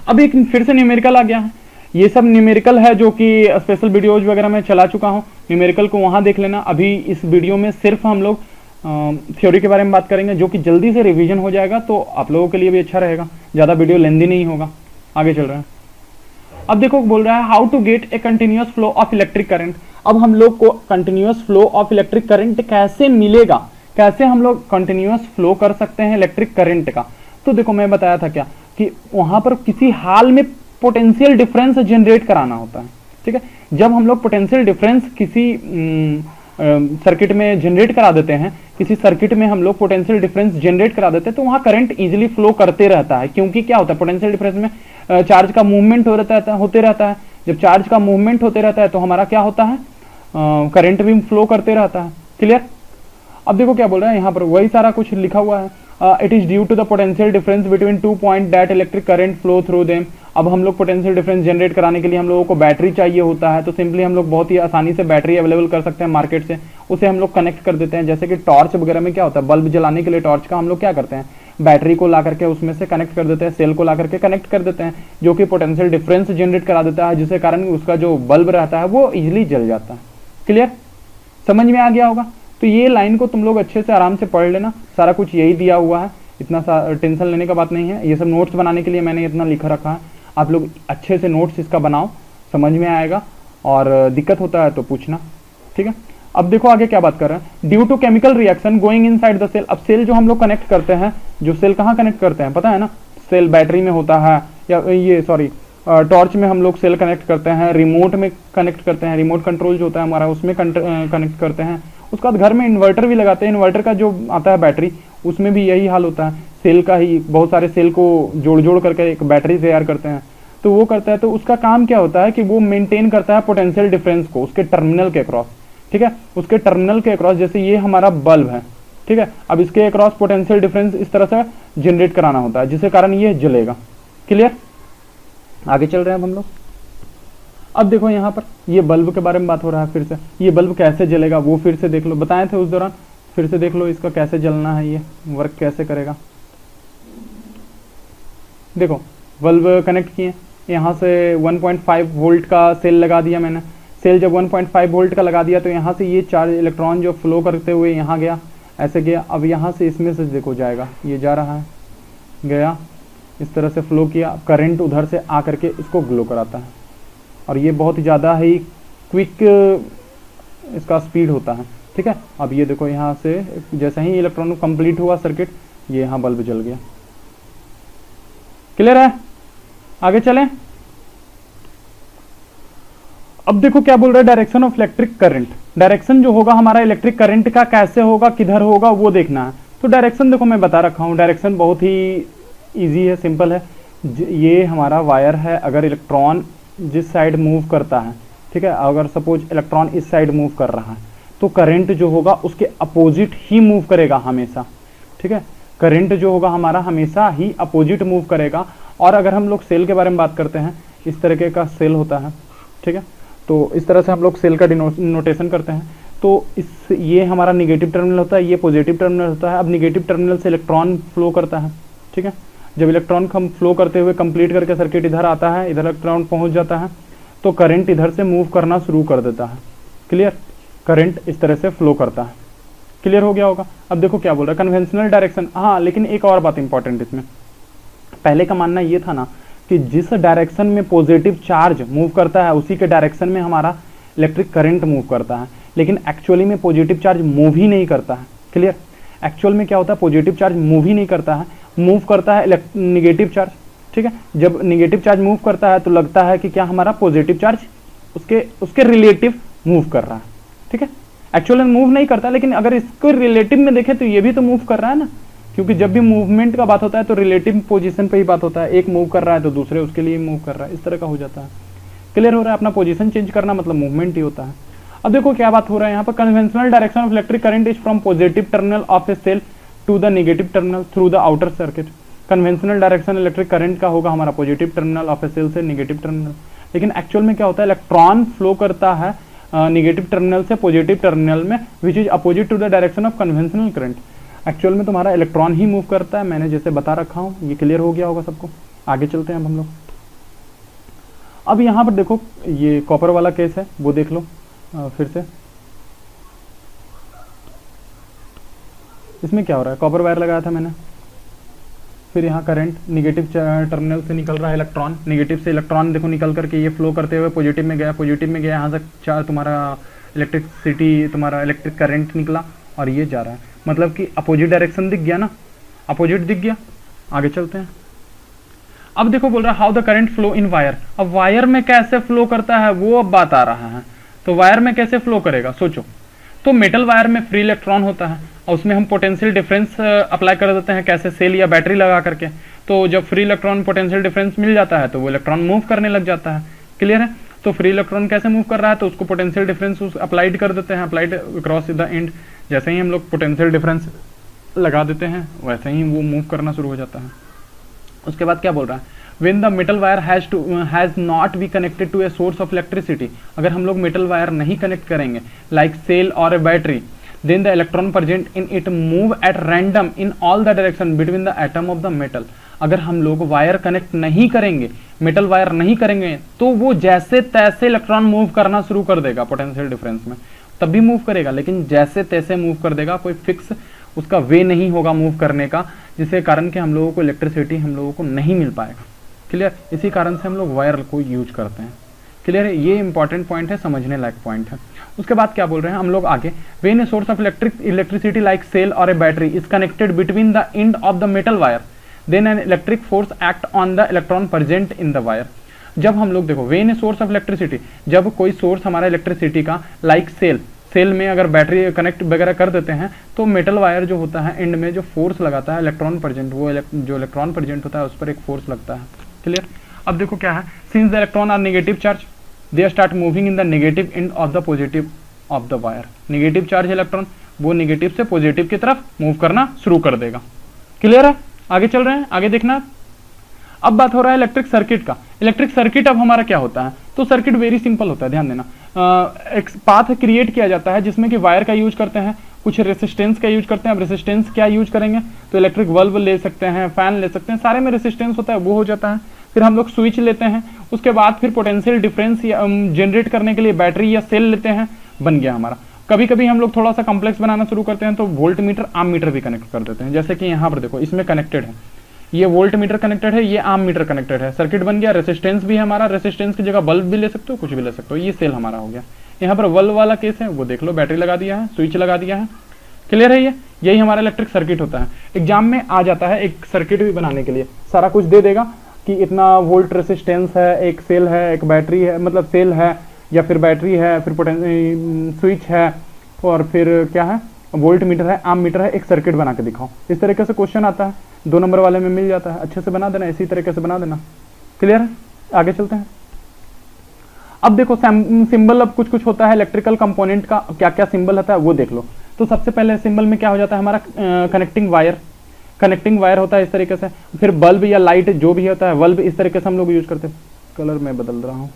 अब एक फिर से न्यूमेरिकल आ गया है, ये सब न्यूमेरिकल है जो कि स्पेशल वीडियोज वगैरह में चला चुका हूँ, न्यूमेरिकल को वहां देख लेना। अभी इस वीडियो में सिर्फ हम लोग थ्योरी के बारे में बात करेंगे, जो कि जल्दी से रिवीजन हो जाएगा, तो आप लोगों के लिए भी अच्छा रहेगा, ज्यादा वीडियो लेंदी नहीं होगा। आगे चल रहे हैं। अब देखो बोल रहा है how to get a continuous flow of electric current. अब हम लोग को continuous flow of electric current कैसे मिलेगा, कैसे हम लोग कंटिन्यूअस फ्लो कर सकते हैं इलेक्ट्रिक करंट का। तो देखो मैं बताया था क्या कि वहां पर किसी हाल में पोटेंशियल डिफरेंस जनरेट कराना होता है। ठीक है, जब हम लोग पोटेंशियल डिफरेंस किसी सर्किट में जनरेट करा देते हैं, किसी सर्किट में हम लोग पोटेंशियल डिफरेंस जनरेट करा देते हैं, तो वहां करंट इजीली फ्लो करते रहता है। क्योंकि क्या होता है, पोटेंशियल डिफरेंस में चार्ज का मूवमेंट होते रहता है। जब चार्ज का मूवमेंट होते रहता है तो हमारा क्या होता है, करंट भी फ्लो करते रहता है। क्लियर, अब देखो क्या बोल रहा है यहाँ पर, वही सारा कुछ लिखा हुआ है। It is due to the potential difference between 2 point that electric current flow through them. अब हम लोग पोटेंशियल डिफरेंस जनरेट कराने के लिए हम लोगों को बैटरी चाहिए होता है, तो सिंपली हम लोग बहुत ही आसानी से बैटरी अवेलेबल कर सकते हैं मार्केट से, उसे हम लोग कनेक्ट कर देते हैं। जैसे कि टॉर्च वगैरह में क्या होता है, बल्ब जलाने के लिए टॉर्च का हम लोग क्या करते हैं, बैटरी को ला करके उसमें से कनेक्ट कर देते हैं, सेल को ला करके कनेक्ट कर देते हैं, जो कि पोटेंशियल डिफरेंस जनरेट करा देता है, जिसके कारण उसका जो बल्ब रहता है वो इजिली जल जाता है। क्लियर, समझ में आ गया होगा। तो ये लाइन को तुम लोग अच्छे से आराम से पढ़ लेना, सारा कुछ यही दिया हुआ है, इतना टेंशन लेने का बात नहीं है। ये सब नोट्स बनाने के लिए मैंने इतना लिखा रखा है, आप लोग अच्छे से नोट्स इसका बनाओ, समझ में आएगा, और दिक्कत होता है तो पूछना। ठीक है, अब देखो आगे क्या बात कर रहे हैं, due to chemical reaction going inside the cell. अब सेल जो हम लोग कनेक्ट करते हैं, जो सेल कहाँ कनेक्ट करते हैं पता है ना, सेल बैटरी में होता है, या ये सॉरी टॉर्च में हम लोग सेल कनेक्ट करते हैं, रिमोट में कनेक्ट करते हैं, रिमोट कंट्रोल जो होता है हमारा उसमें कनेक्ट करते हैं। उसके बाद घर में इन्वर्टर भी लगाते हैं, इन्वर्टर का जो आता है बैटरी, उसमें भी यही हाल होता है, सेल का ही बहुत सारे सेल को जोड़ करके एक बैटरी तैयार करते हैं, तो वो करता है। तो उसका काम क्या होता है कि वो मेंटेन करता है पोटेंशियल डिफरेंस को उसके टर्मिनल के अक्रॉस। ठीक है, उसके टर्मिनल के अक्रॉस, जैसे ये हमारा बल्ब है, ठीक है, अब इसके अक्रॉस पोटेंशियल डिफरेंस इस तरह से जनरेट कराना होता है, जिसके कारण ये जलेगा। क्लियर, आगे चल रहे हैं हम लोग। अब देखो यहाँ पर ये बल्ब के बारे में बात हो रहा है, फिर से ये बल्ब कैसे जलेगा वो फिर से देख लो, बताए थे उस दौरान, फिर से देख लो इसका कैसे जलना है, ये वर्क कैसे करेगा। देखो बल्ब कनेक्ट किए, यहाँ से 1.5 वोल्ट का सेल लगा दिया मैंने। सेल जब 1.5 वोल्ट का लगा दिया तो यहाँ से ये चार्ज इलेक्ट्रॉन जो फ्लो करते हुए यहाँ गया, ऐसे गया, अब यहाँ से इसमें से देखो जाएगा, ये जा रहा है, गया, इस तरह से फ्लो किया, करंट उधर से आ करके इसको ग्लो कराता है, और ये बहुत ज़्यादा ही क्विक इसका स्पीड होता है। ठीक है, अब ये देखो यहाँ से जैसे ही इलेक्ट्रॉन कंप्लीट हुआ सर्किट, ये यहाँ बल्ब जल गया। क्लियर है, आगे चलें। अब देखो क्या बोल रहा है, direction of electric current. Direction जो होगा हमारा इलेक्ट्रिक करंट का कैसे होगा, किधर होगा वो देखना है। तो डायरेक्शन देखो मैं बता रखा हूँ, डायरेक्शन बहुत ही इजी है, सिंपल है। ये हमारा वायर है, अगर इलेक्ट्रॉन जिस साइड मूव करता है, ठीक है, अगर सपोज इलेक्ट्रॉन इस साइड मूव कर रहा है तो करंट जो होगा उसके अपोजिट ही मूव करेगा हमेशा, ठीक है। करंट जो होगा हमारा हमेशा ही अपोजिट मूव करेगा। और अगर हम लोग सेल के बारे में बात करते हैं, इस तरीके का सेल होता है, ठीक है, तो इस तरह से हम लोग सेल का नोटेशन करते हैं। तो ये हमारा निगेटिव टर्मिनल होता है, ये पॉजिटिव टर्मिनल होता है। अब निगेटिव टर्मिनल से इलेक्ट्रॉन फ्लो करता है, ठीक है। जब इलेक्ट्रॉन हम फ्लो करते हुए कंप्लीट करके सर्किट इधर आता है, इधर इलेक्ट्रॉन पहुंच जाता है, तो करंट इधर से मूव करना शुरू कर देता है। क्लियर, करंट इस तरह से फ्लो करता है। क्लियर हो गया होगा। अब देखो क्या बोल रहा है, कन्वेंशनल डायरेक्शन। हाँ, लेकिन एक और बात इंपॉर्टेंट इसमें, पहले का मानना ये था ना कि जिस डायरेक्शन में पॉजिटिव चार्ज मूव करता है उसी के डायरेक्शन में हमारा इलेक्ट्रिक करंट मूव करता है, लेकिन एक्चुअली में पॉजिटिव चार्ज मूव ही नहीं करता है। क्लियर, एक्चुअल में क्या होता है, पॉजिटिव चार्ज मूव ही नहीं करता है, मूव करता है निगेटिव चार्ज, ठीक है। जब निगेटिव चार्ज मूव करता है तो लगता है कि क्या हमारा पॉजिटिव चार्ज उसके रिलेटिव मूव कर रहा है, ठीक है। एक्चुअली मूव नहीं करता, लेकिन अगर इसको रिलेटिव में देखें तो ये भी तो मूव कर रहा है ना, क्योंकि जब भी मूवमेंट का बात होता है तो रिलेटिव पोजीशन पे ही बात होता है। एक मूव कर रहा है तो दूसरे उसके लिए मूव कर रहा है, इस तरह का हो जाता है। क्लियर हो रहा है, अपना पोजीशन चेंज करना मतलब मूवमेंट ही होता है। अब देखो क्या बात हो रहा है यहाँ पर, conventional direction of electric current is from positive terminal of a cell to the negative terminal through the outer circuit. Conventional direction electric current का होगा हमारा positive terminal of a cell से नेगेटिव टर्मिनल, लेकिन actual में क्या होता है, electron flow करता है नेगेटिव टर्मिनल से पॉजिटिव टर्मिनल में, which is opposite to the direction of conventional current. Actual में तुम्हारा इलेक्ट्रॉन ही मूव करता है, मैंने जैसे बता रखा हूँ। ये क्लियर हो गया होगा सबको। आगे चलते हैं अब हम लोग। अब यहाँ पर देखो ये कॉपर वाला केस है, वो देख लो फिर से। इसमें क्या हो रहा है, कॉपर वायर लगाया था मैंने, फिर यहाँ करंट निगेटिव टर्मिनल से निकल रहा है इलेक्ट्रॉन, निगेटिव से इलेक्ट्रॉन देखो निकल करके ये फ्लो करते हुए पॉजिटिव में गया, पॉजिटिव में गया, यहाँ से तुम्हारा इलेक्ट्रिसिटी, तुम्हारा इलेक्ट्रिक करंट निकला और ये जा रहा है, मतलब कि अपोजिट डायरेक्शन दिख गया ना, अपोजिट दिख गया। आगे चलते हैं। अब देखो बोल रहा है how the current flow in wire. अब वायर में कैसे फ्लो करता है वो अब बात आ रहा है। तो वायर में कैसे फ्लो करेगा सोचो। तो मेटल वायर में फ्री इलेक्ट्रॉन होता है और उसमें हम पोटेंशियल डिफरेंस अप्लाई कर देते हैं, कैसे, सेल या बैटरी लगा करके। तो जब फ्री इलेक्ट्रॉन पोटेंशियल डिफरेंस मिल जाता है तो वो इलेक्ट्रॉन मूव करने लग जाता है। क्लियर है। तो फ्री इलेक्ट्रॉन कैसे मूव कर रहा है, तो उसको पोटेंशियल डिफरेंस अप्लाइड कर देते हैं, अप्लाइड अक्रॉस द एंड। जैसे ही हम लोग पोटेंशियल डिफरेंस लगा देते हैं वैसे ही वो मूव करना शुरू हो जाता है। उसके बाद क्या बोल रहा है, when the metal wire has not be connected to a source of electricity, अगर हम लोग मेटल वायर नहीं कनेक्ट करेंगे like cell or a battery, then the electron present in it move at random in all the direction between the atom of the metal। अगर हम लोग wire connect नहीं करेंगे, मेटल वायर नहीं करेंगे, तो वो जैसे तैसे इलेक्ट्रॉन मूव करना शुरू कर देगा पोटेंशियल डिफरेंस में, तब भी मूव करेगा, लेकिन जैसे तैसे मूव कर देगा, कोई फिक्स उसका वे नहीं होगा मूव करने का, जिसके कारण कि हम लोगों को इलेक्ट्रिसिटी हम लोगों को नहीं मिल पाएगा। क्लियर, इसी कारण से हम लोग वायर को यूज करते हैं। क्लियर है, ये इंपॉर्टेंट पॉइंट है, समझने लायक पॉइंट है। उसके बाद क्या बोल रहे हैं हम लोग आगे, when a source of electricity like cell और a battery is connected between the end of the metal wire, then an electric force act on the electron present in the wire. जब हम लोग देखो when a source of electricity, जब कोई source हमारा electricity का like cell में अगर बैटरी कनेक्ट वगैरह कर देते हैं, तो मेटल वायर जो होता है एंड में जो फोर्स लगाता है इलेक्ट्रॉन प्रेजेंट, वो जो इलेक्ट्रॉन प्रेजेंट होता है उस पर एक फोर्स लगता है। क्लियर। अब देखो क्या है, since the electron are negative charge they start moving in the negative end of the positive of the wire. Negative charge electron वो नेगेटिव से पॉजिटिव की तरफ मूव करना शुरू कर देगा। क्लियर है, आगे चल रहे हैं, आगे देखना। अब बात हो रहा है इलेक्ट्रिक सर्किट का। इलेक्ट्रिक सर्किट अब हमारा क्या होता है, तो सर्किट वेरी सिंपल होता है, ध्यान देना। एक पाथ क्रिएट किया जाता है जिसमें कि वायर का यूज करते हैं, कुछ रेसिस्टेंस का यूज करते हैं। अब रेसिस्टेंस क्या यूज करेंगे, तो इलेक्ट्रिक बल्ब ले सकते हैं, फैन ले सकते हैं, सारे में रेसिस्टेंस होता है, वो हो जाता है। फिर हम लोग स्विच लेते हैं, उसके बाद फिर पोटेंशियल डिफरेंस जनरेट करने के लिए बैटरी या सेल लेते हैं, बन गया हमारा। कभी कभी हम लोग थोड़ा सा कॉम्प्लेक्स बनाना शुरू करते हैं तो वोल्ट मीटर आम मीटर भी कनेक्ट कर देते हैं। जैसे कि यहाँ पर देखो इसमें कनेक्टेड है, ये वोल्ट मीटर कनेक्टेड है, ये आम मीटर कनेक्टेड है, सर्किट बन गया। रेसिस्टेंस भी है हमारा, रेसिस्टेंस की जगह बल्ब भी ले सकते हो, कुछ भी ले सकते हो। ये सेल हमारा हो गया। यहाँ पर बल्ब वाला केस है, वो देख लो, बैटरी लगा दिया है, स्विच लगा दिया है। क्लियर है, ये यही हमारा इलेक्ट्रिक सर्किट होता है। एग्जाम में आ जाता है एक सर्किट भी बनाने के लिए, सारा कुछ दे देगा कि इतना वोल्ट रेसिस्टेंस है, एक सेल है, एक बैटरी है, मतलब सेल है, या फिर बैटरी है, फिर स्विच है, और फिर क्या है, वोल्ट मीटर है, आम मीटर है, एक सर्किट बना के दिखाओ। इस तरीके से क्वेश्चन आता है, 2 नंबर वाले में मिल जाता है, अच्छे से बना देना, इसी तरीके से बना देना। क्लियर है? आगे चलते हैं। अब देखो सिंबल, अब कुछ कुछ होता है इलेक्ट्रिकल कंपोनेंट का, क्या क्या सिंबल होता है वो देख लो। तो सबसे पहले सिंबल में क्या हो जाता है हमारा, कनेक्टिंग वायर, कनेक्टिंग वायर होता है इस तरीके से। फिर बल्ब या लाइट जो भी होता है, बल्ब इस तरीके से हम लोग यूज करते हैं। कलर में बदल रहा हूं,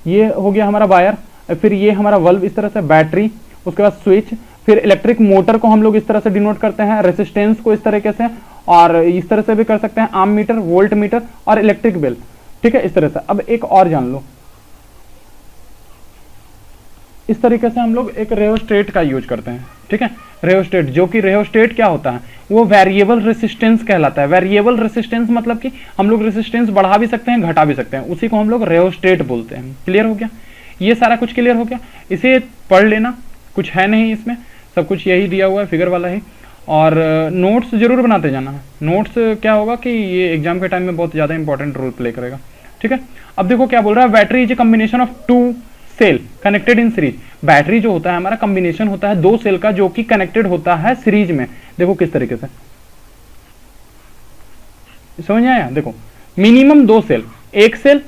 ये हो गया हमारा वायर। फिर ये हमारा बल्ब इस तरह से, बैटरी, उसके बाद स्विच, फिर इलेक्ट्रिक मोटर को हम लोग इस तरह से डिनोट करते हैं, रेसिस्टेंस को इस तरीके से, और इस तरह से भी कर सकते हैं, आम मीटर, वोल्ट मीटर और इलेक्ट्रिक बेल। ठीक है, इस तरह से। अब एक और जान लो, इस तरीके से हम लोग एक रेओस्टेट का यूज करते हैं। ठीक है, रेओस्टेट, जो कि रेओस्टेट क्या होता है, वो वेरिएबल रेसिस्टेंस कहलाता है। वेरिएबल रेसिस्टेंस मतलब कि हम लोग रेसिस्टेंस बढ़ा भी सकते हैं, घटा भी सकते हैं, उसी को हम लोग रेओस्टेट बोलते हैं। क्लियर हो गया? ये सारा कुछ क्लियर हो गया। इसे पढ़ लेना, कुछ है नहीं इसमें, सब कुछ यही दिया हुआ है, फिगर वाला ही। और नोट्स जरूर बनाते जाना। नोट्स क्या होगा कि ये एग्जाम के टाइम में बहुत ज्यादा इंपॉर्टेंट रोल प्ले करेगा। ठीक है, अब देखो क्या बोल रहा है, battery is a combination of 2 cell connected in series. Battery जो होता है हमारा कॉम्बिनेशन होता है 2 सेल का, जो कि कनेक्टेड होता है सीरीज में। देखो किस तरीके से, समझ में आया? देखो मिनिमम 2 सेल, एक सेल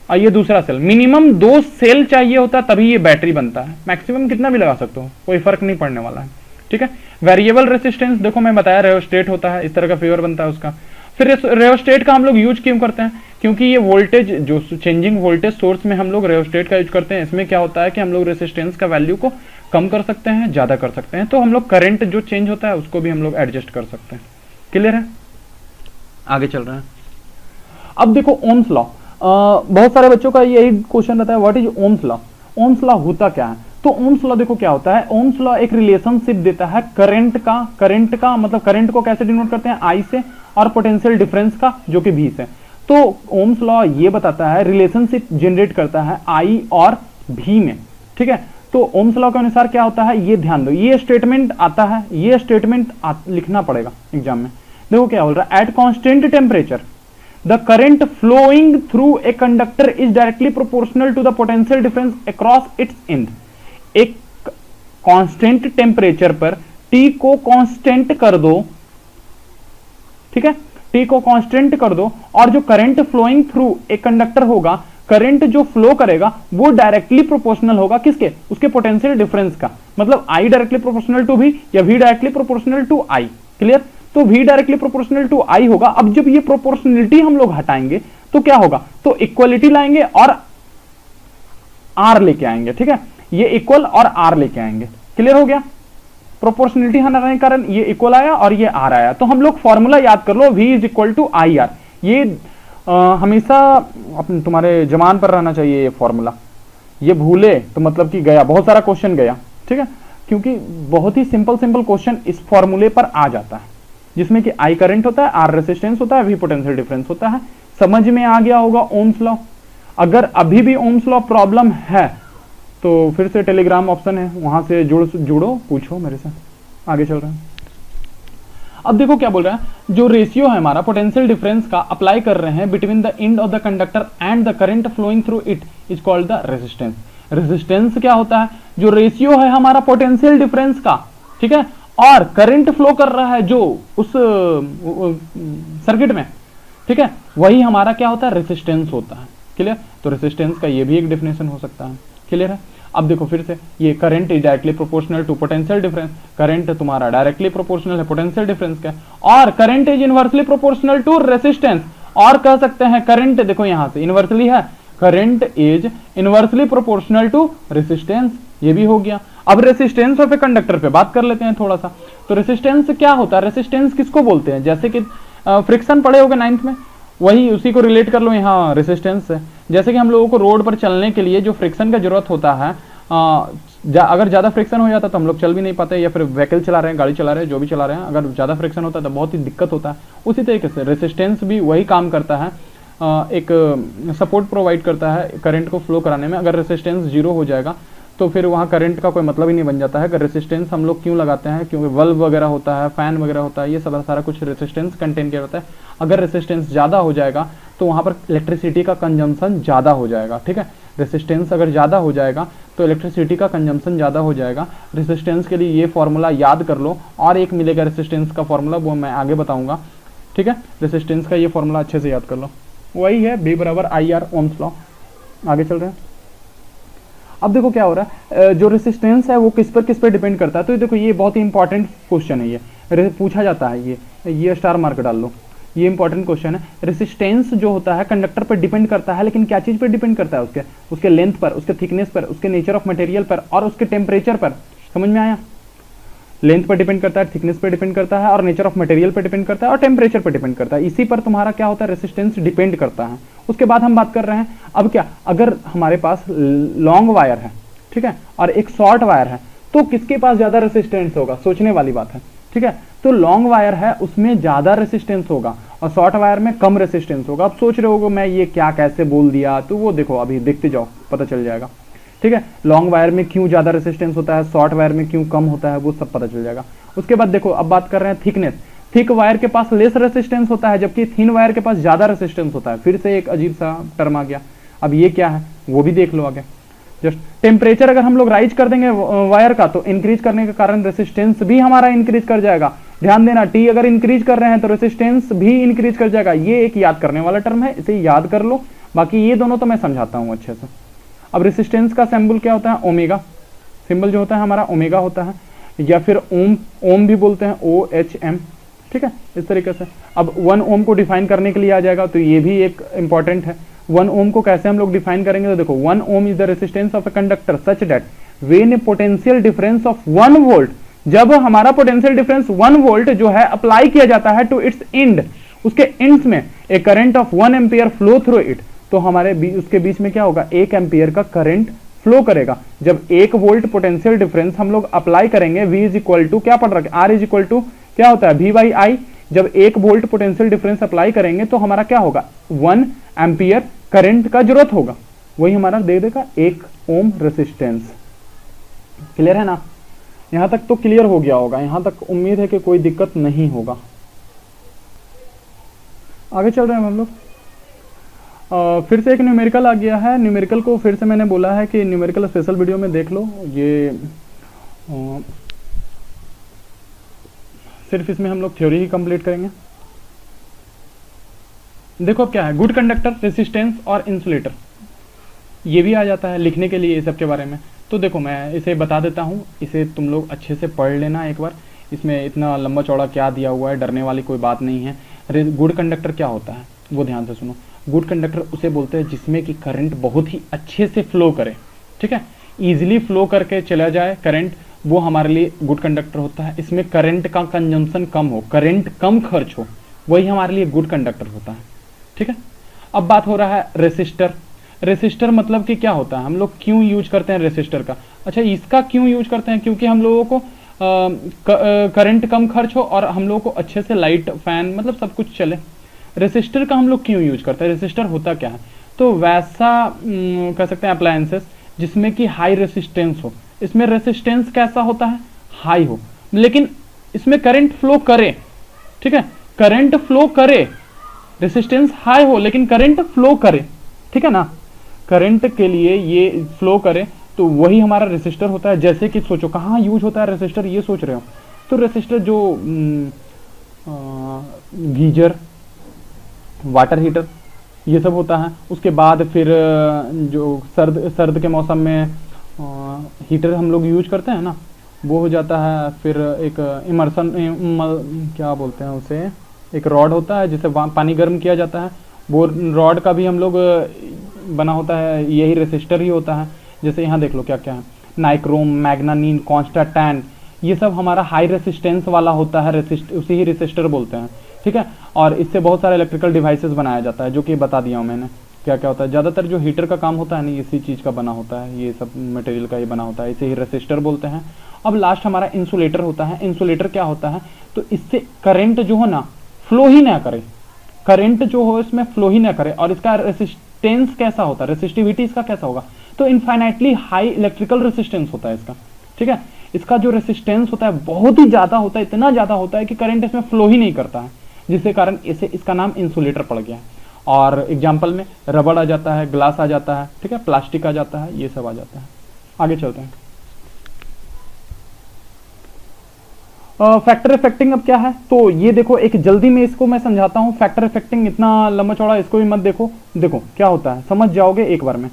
और ये दूसरा सेल, मिनिमम 2 सेल चाहिए होता है तभी ये बैटरी बनता है। मैक्सिमम कितना भी लगा सकते हो, कोई फर्क नहीं पड़ने वाला है। ठीक है, वेरिएबल रेसिस्टेंस देखो मैं बताया, रेओस्टेट होता है, इस तरह का फिगर बनता है उसका। फिर रेओस्टेट का हम लोग यूज क्यों करते हैं, क्योंकि ये वोल्टेज, जो चेंजिंग वोल्टेज सोर्स में हम लोग रेओस्टेट का यूज करते हैं। इसमें क्या होता है कि हम लोग रेसिस्टेंस का वैल्यू को कम कर सकते हैं, ज्यादा कर सकते हैं, तो हम लोग करंट जो चेंज होता है उसको भी हम लोग एडजस्ट कर सकते हैं। क्लियर है? आगे चल रहे हैं। अब देखो ओम्स लॉ, बहुत सारे बच्चों का यही क्वेश्चन रहता है, what is Ohm's law. Ohm's law होता क्या है? तो ओम्स लॉ देखो क्या होता है, ओम्स लॉ एक रिलेशनशिप देता है करंट का मतलब करंट को कैसे डिनोट करते हैं, आई से, और पोटेंशियल डिफरेंस का जो कि भी से। तो ओम्स लॉ ये बताता है, रिलेशनशिप जनरेट करता है आई और भी में। ठीक है, तो ओम्स लॉ के अनुसार क्या होता है, ये ध्यान दो, ये स्टेटमेंट आता है, ये स्टेटमेंट लिखना पड़ेगा एग्जाम में। देखो क्या बोल रहा है, at constant temperature the current flowing through a conductor is directly proportional to the potential difference across its end। एक कांस्टेंट टेम्परेचर पर T को कांस्टेंट कर दो, ठीक है, T को कांस्टेंट कर दो, और जो करंट फ्लोइंग थ्रू एक कंडक्टर होगा, करंट जो फ्लो करेगा वो डायरेक्टली प्रोपोर्शनल होगा किसके, उसके पोटेंशियल डिफरेंस का। मतलब I directly proportional to V या V directly proportional to I। Clear? तो V directly proportional to I होगा। अब जब ये प्रोपोर्शनलिटी हम लोग हटाएंगे तो क्या होगा, तो इक्वलिटी लाएंगे और R लेके आएंगे। ठीक है, ये इक्वल और R लेके आएंगे। क्लियर हो गया? प्रोपोर्शनलिटी हटाने के कारण ये इक्वल आया और ये R आया। तो हम लोग फॉर्मूला याद कर लो, V is equal to IR। ये हमेशा अपने तुम्हारे जमान पर रहना चाहिए ये फॉर्मूला, ये भूले तो मतलब कि गया, बहुत सारा क्वेश्चन गया। ठीक है, क्योंकि बहुत ही सिंपल क्वेश्चन इस फॉर्मूले पर आ जाता है, जिसमें कि I करंट होता है, R रेसिस्टेंस होता है, V पोटेंशियल डिफरेंस होता है। समझ में आ गया होगा ओम्स लॉ। अगर अभी भी ओम्स लॉ प्रॉब्लम है तो फिर से टेलीग्राम ऑप्शन है, वहां से जुड़ो, पूछो मेरे से। आगे चल रहे हैं। अब देखो क्या बोल रहा है, जो रेशियो है हमारा पोटेंशियल डिफरेंस का अप्लाई कर रहे हैं between the end of the conductor and the current flowing through it is called the resistance. Resistance क्या होता है, जो रेशियो है हमारा पोटेंशियल डिफरेंस का, ठीक है, और करंट फ्लो कर रहा है जो उस सर्किट में, ठीक है, वही हमारा क्या होता है, रेजिस्टेंस होता है। क्लियर? तो रेजिस्टेंस का ये भी एक डेफिनेशन हो सकता है। क्लियर है? अब देखो फिर से, ये current is directly proportional to potential difference. Current तुम्हारा डायरेक्टली प्रोपोर्शनल है पोटेंशियल डिफरेंस का, और current is inversely proportional to resistance. और कह सकते हैं करंट, देखो यहां से इनवर्सली है, current is inversely proportional to resistance, ये भी हो गया। अब रेसिस्टेंस ऑफ ए कंडक्टर पे बात कर लेते हैं थोड़ा सा। तो रेसिस्टेंस क्या होता है, रेसिस्टेंस किसको बोलते हैं, जैसे कि फ्रिक्शन पढ़े होगे 9th में, वही उसी को रिलेट कर लो यहाँ रेसिस्टेंस से। जैसे कि हम लोगों को रोड पर चलने के लिए जो फ्रिक्शन का जरूरत होता है, अगर ज्यादा फ्रिक्शन हो जाता तो हम लोग चल भी नहीं पाते, या फिर व्हीकल चला रहे हैं, गाड़ी चला रहे हैं, जो भी चला रहे हैं, अगर ज्यादा फ्रिक्शन होता है तो बहुत ही दिक्कत होता है। उसी तरीके से रेसिस्टेंस भी वही काम करता है, एक सपोर्ट प्रोवाइड करता है करंट को फ्लो कराने में। अगर रेसिस्टेंस 0 हो जाएगा तो फिर वहाँ करंट का कोई मतलब ही नहीं बन जाता है। अगर रेसिस्टेंस हम लोग क्यों लगाते हैं, क्योंकि बल्ब वगैरह होता है, फैन वगैरह होता है, ये सारा कुछ रेसिस्टेंस कंटेन किया होता है। अगर रेसिस्टेंस ज़्यादा हो जाएगा तो वहाँ पर इलेक्ट्रिसिटी का कंजम्पशन ज़्यादा हो जाएगा। ठीक है, रेसिस्टेंस अगर ज़्यादा हो जाएगा तो इलेक्ट्रिसिटी का कंजम्पशन ज़्यादा हो जाएगा। रेसिस्टेंस के लिए ये फॉर्मूला याद कर लो, और एक मिलेगा रेसिस्टेंस का फॉर्मूला, वो मैं आगे बताऊंगा, ठीक है। रेसिस्टेंस का ये फॉर्मूला अच्छे से याद कर लो, वही है V = IR, ओम्स लॉ। आगे चल रहे हैं। अब देखो क्या हो रहा है, जो रेसिस्टेंस है वो किस पर डिपेंड करता है। तो देखो ये बहुत ही इंपॉर्टेंट क्वेश्चन है, ये पूछा जाता है, ये स्टार मार्क डाल लो, ये इंपॉर्टेंट क्वेश्चन है। रेसिस्टेंस जो होता है कंडक्टर पर डिपेंड करता है, लेकिन क्या चीज पर डिपेंड करता है? उसके लेंथ पर, उसके थिकनेस पर, उसके नेचर ऑफ मटेरियल पर, और उसके टेम्परेचर पर। समझ में आया? लेंथ पर डिपेंड करता है, थिकनेस पर डिपेंड करता है, और नेचर ऑफ मटेरियल पर डिपेंड करता है, और टेम्परेचर पर डिपेंड करता है। इसी पर तुम्हारा क्या होता है, रेसिस्टेंस डिपेंड करता है। उसके बाद हम बात कर रहे हैं अब क्या, अगर हमारे पास लॉन्ग वायर है, ठीक है, और एक शॉर्ट वायर है, तो किसके पास ज्यादा रेसिस्टेंस होगा? सोचने वाली बात है, ठीक है। तो लॉन्ग वायर है उसमें ज्यादा रेसिस्टेंस होगा, और शॉर्ट वायर में कम रेसिस्टेंस होगा। अब सोच रहे होगे मैं ये क्या कैसे बोल दिया, तो वो देखो अभी देखते जाओ, पता चल जाएगा, ठीक है। लॉन्ग वायर में क्यों ज्यादा रेसिस्टेंस होता है, शॉर्ट वायर में क्यों कम होता है, वो सब पता चल जाएगा। उसके बाद देखो, अब बात कर रहे हैं थिकनेस। थिक वायर के पास लेस रेसिस्टेंस होता है, जबकि थिन वायर के पास ज्यादा रेसिस्टेंस होता है। फिर से एक अजीब सा टर्म आ गया, अब ये क्या है वो भी देख लो आगे। जस्ट टेम्परेचर अगर हम लोग राइज कर देंगे वायर का, तो इंक्रीज करने के कारण रेसिस्टेंस भी हमारा इंक्रीज कर जाएगा। ध्यान देना, टी अगर इंक्रीज कर रहे हैं तो रेसिस्टेंस भी इंक्रीज कर जाएगा। ये एक याद करने वाला टर्म है, इसे याद कर लो। बाकी ये दोनों तो मैं समझाता हूं अच्छे से। अब रेसिस्टेंस का सिंबल क्या होता है? ओमेगा। सिंबल जो होता है हमारा ओमेगा होता है, या फिर ओम भी बोलते हैं, OHM, ठीक है, इस तरीके से। अब 1 ओम को डिफाइन करने के लिए आ जाएगा, तो ये भी एक इंपॉर्टेंट है। 1 ओम को कैसे हम लोग डिफाइन करेंगे? तो देखो, 1 ohm is the resistance of a conductor such that when a potential difference of 1 volt, जब हमारा पोटेंशियल डिफरेंस 1 वोल्ट जो है अप्लाई किया जाता है टू इट्स एंड, उसके एंड्स में a current of 1 ampere flow through it, तो हमारे उसके बीच में क्या होगा? 1 एम्पियर का करंट फ्लो करेगा। जब 1 वोल्ट पोटेंशियल डिफरेंस हम लोग अप्लाई करेंगे, V इज इक्वल टू क्या पढ़ रखे, R इज इक्वल टू क्या होता है? V/I। जब 1 वोल्ट पोटेंशियल डिफरेंस अप्लाई करेंगे तो हमारा क्या होगा? 1 एम्पियर करंट का जरूरत होगा, वही हमारा दे देगा 1 ओम रेसिस्टेंस। क्लियर है ना? यहां तक तो क्लियर हो गया होगा, यहां तक उम्मीद है कि कोई दिक्कत नहीं होगा। आगे चल रहे हैं हम लोग। फिर से एक न्यूमेरिकल आ गया है। न्यूमेरिकल को फिर से मैंने बोला है कि न्यूमेरिकल स्पेशल वीडियो में देख लो। ये सिर्फ इसमें हम लोग थ्योरी ही कंप्लीट करेंगे। देखो क्या है, गुड कंडक्टर, रेसिस्टेंस और इंसुलेटर, ये भी आ जाता है लिखने के लिए ये सब के बारे में। तो देखो मैं इसे बता देता हूँ, इसे तुम लोग अच्छे से पढ़ लेना एक बार। इसमें इतना लंबा चौड़ा क्या दिया हुआ है, डरने वाली कोई बात नहीं है। गुड कंडक्टर क्या होता है वो ध्यान से सुनो। गुड कंडक्टर उसे बोलते हैं जिसमें कि करंट बहुत ही अच्छे से फ्लो करे, ठीक है, इजीली फ्लो करके चला जाए करंट, वो हमारे लिए गुड कंडक्टर होता है। इसमें करंट का कंजम्पशन कम हो, करंट कम खर्च हो, वही हमारे लिए गुड कंडक्टर होता है, ठीक है। अब बात हो रहा है रेसिस्टर। रेसिस्टर मतलब कि क्या होता है, हम लोग क्यों यूज करते हैं रेसिस्टर का? अच्छा, इसका क्यों यूज करते हैं? क्योंकि हम लोगों को करंट कम खर्च हो और हम लोगों को अच्छे से लाइट, फैन, मतलब सब कुछ चले। रेसिस्टर का हम लोग क्यों यूज करते हैं? रेसिस्टर होता क्या है? तो वैसा कह सकते हैं अप्लायंसेस जिसमें कि हाई रेसिस्टेंस हो। इसमें रेसिस्टेंस कैसा होता है? हाई हो, लेकिन इसमें करंट फ्लो करे, ठीक है, करंट फ्लो करे। रेसिस्टेंस हाई हो लेकिन करंट फ्लो करे, ठीक है ना, करंट के लिए ये फ्लो करे, तो वही हमारा रेसिस्टर होता है। जैसे कि सोचो कहाँ यूज होता है रेसिस्टर, ये सोच रहे हो, तो रेसिस्टर जो गीजर, वाटर हीटर, ये सब होता है। उसके बाद फिर जो सर्द के मौसम में हीटर हम लोग यूज करते हैं ना, वो हो जाता है। फिर एक इमर्सन क्या बोलते हैं उसे, एक रॉड होता है जिसे पानी गर्म किया जाता है, वो रॉड का भी हम लोग बना होता है, यही रेसिस्टर ही होता है। जैसे यहाँ देख लो क्या क्या है, नाइक्रोम, मैग्नानीन, कॉन्स्टाटैन, ये सब हमारा हाई रेसिस्टेंस वाला होता है, उसी ही रेसिस्टर बोलते हैं, ठीक है। और इससे बहुत सारे इलेक्ट्रिकल डिवाइसेस बनाया जाता है, जो कि बता दिया हूँ मैंने क्या क्या होता है। ज़्यादातर जो हीटर का काम होता है ना, इसी चीज़ का बना होता है, ये सब मटेरियल का ही बना होता है, इसे ही रेसिस्टर बोलते हैं। अब लास्ट हमारा इंसुलेटर होता है। इंसुलेटर क्या होता है? तो इससे करंट जो है ना फ्लो ही ना करे, करंट जो हो इसमें फ्लो ही ना करे। और इसका रेसिस्टेंस कैसा होता है, रेसिस्टिविटी इसका कैसा होगा? तो इनफाइनाइटली हाई इलेक्ट्रिकल रेसिस्टेंस होता है इसका, ठीक है। इसका जो रेसिस्टेंस होता है बहुत ही ज्यादा होता है, इतना ज्यादा होता है कि करंट इसमें फ्लो ही नहीं करता है, जिसके कारण इसे इसका नाम इंसुलेटर पड़ गया है। और एग्जाम्पल में रबड़ आ जाता है, ग्लास आ जाता है, ठीक है, प्लास्टिक आ जाता है, ये सब आ जाता है। आगे चलते हैं। फैक्टर इफेक्टिंग अब क्या है, तो ये देखो एक जल्दी में इसको मैं समझाता हूं। फैक्टर इफेक्टिंग इतना लंबा चौड़ा इसको भी मत देखो, देखो क्या होता है समझ जाओगे एक बार में।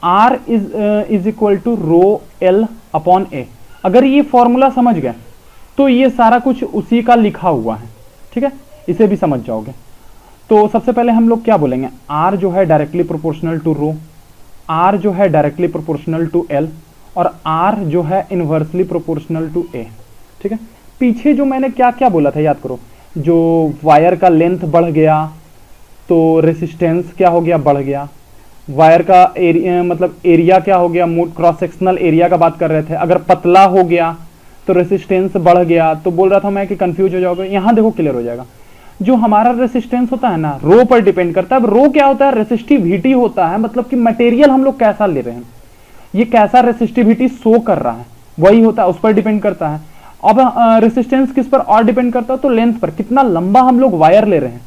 R is equal to rho L upon A. अगर ये फॉर्मूला समझ गए तो ये सारा कुछ उसी का लिखा हुआ है, ठीक है, इसे भी समझ जाओगे। तो सबसे पहले हम लोग क्या बोलेंगे, R जो है directly proportional to rho, R जो है डायरेक्टली प्रोपोर्शनल टू L, और R जो है इनवर्सली प्रोपोर्शनल टू A, ठीक है। पीछे जो मैंने क्या क्या बोला था याद करो, जो वायर का लेंथ बढ़ गया तो रेसिस्टेंस क्या हो गया, बढ़ गया। वायर का एरिया मतलब एरिया क्या हो गया, क्रॉस सेक्शनल एरिया का बात कर रहे थे। अगर पतला हो गया तो रेसिस्टेंस बढ़ गया। तो बोल रहा था मैं कि कंफ्यूज हो जाओगे, यहां देखो क्लियर हो जाएगा। जो हमारा रेसिस्टेंस होता है ना, रो पर डिपेंड करता है। अब रो क्या होता है, रेसिस्टिविटी होता है, मतलब कि मटेरियल हम लोग कैसा ले रहे हैं, ये कैसा रेसिस्टिविटी शो कर रहा है, वही होता है, उस पर डिपेंड करता है। अब रेसिस्टेंस किस पर और डिपेंड करता है, तो लेंथ पर, कितना लंबा हम लोग वायर ले रहे हैं,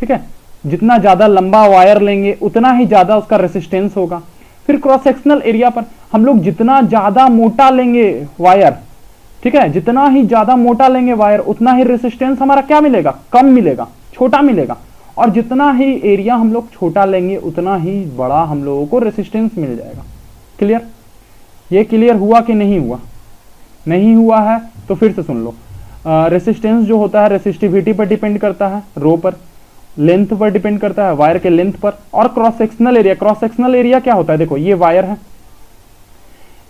ठीक है। जितना ज्यादा लंबा वायर लेंगे उतना ही ज्यादा उसका रेसिस्टेंस होगा। फिर क्रॉस सेक्शनल एरिया पर हम लोग जितना ज्यादा मोटा लेंगे वायर, ठीक है, जितना ही ज्यादा मोटा लेंगे वायर उतना ही रेसिस्टेंस हमारा क्या मिलेगा, कम मिलेगा, छोटा मिलेगा। और जितना ही एरिया हम लोग छोटा लेंगे उतना ही बड़ा हम लोगों को रेसिस्टेंस मिल जाएगा। क्लियर? ये क्लियर हुआ कि नहीं हुआ? नहीं हुआ है तो फिर से सुन लो। रेसिस्टेंस जो होता है रेसिस्टिविटी पर डिपेंड करता है, रो पर, लेंथ पर डिपेंड करता है, वायर के लेंथ पर, और cross sectional area. Cross sectional area क्या होता है, देखो ये वायर है,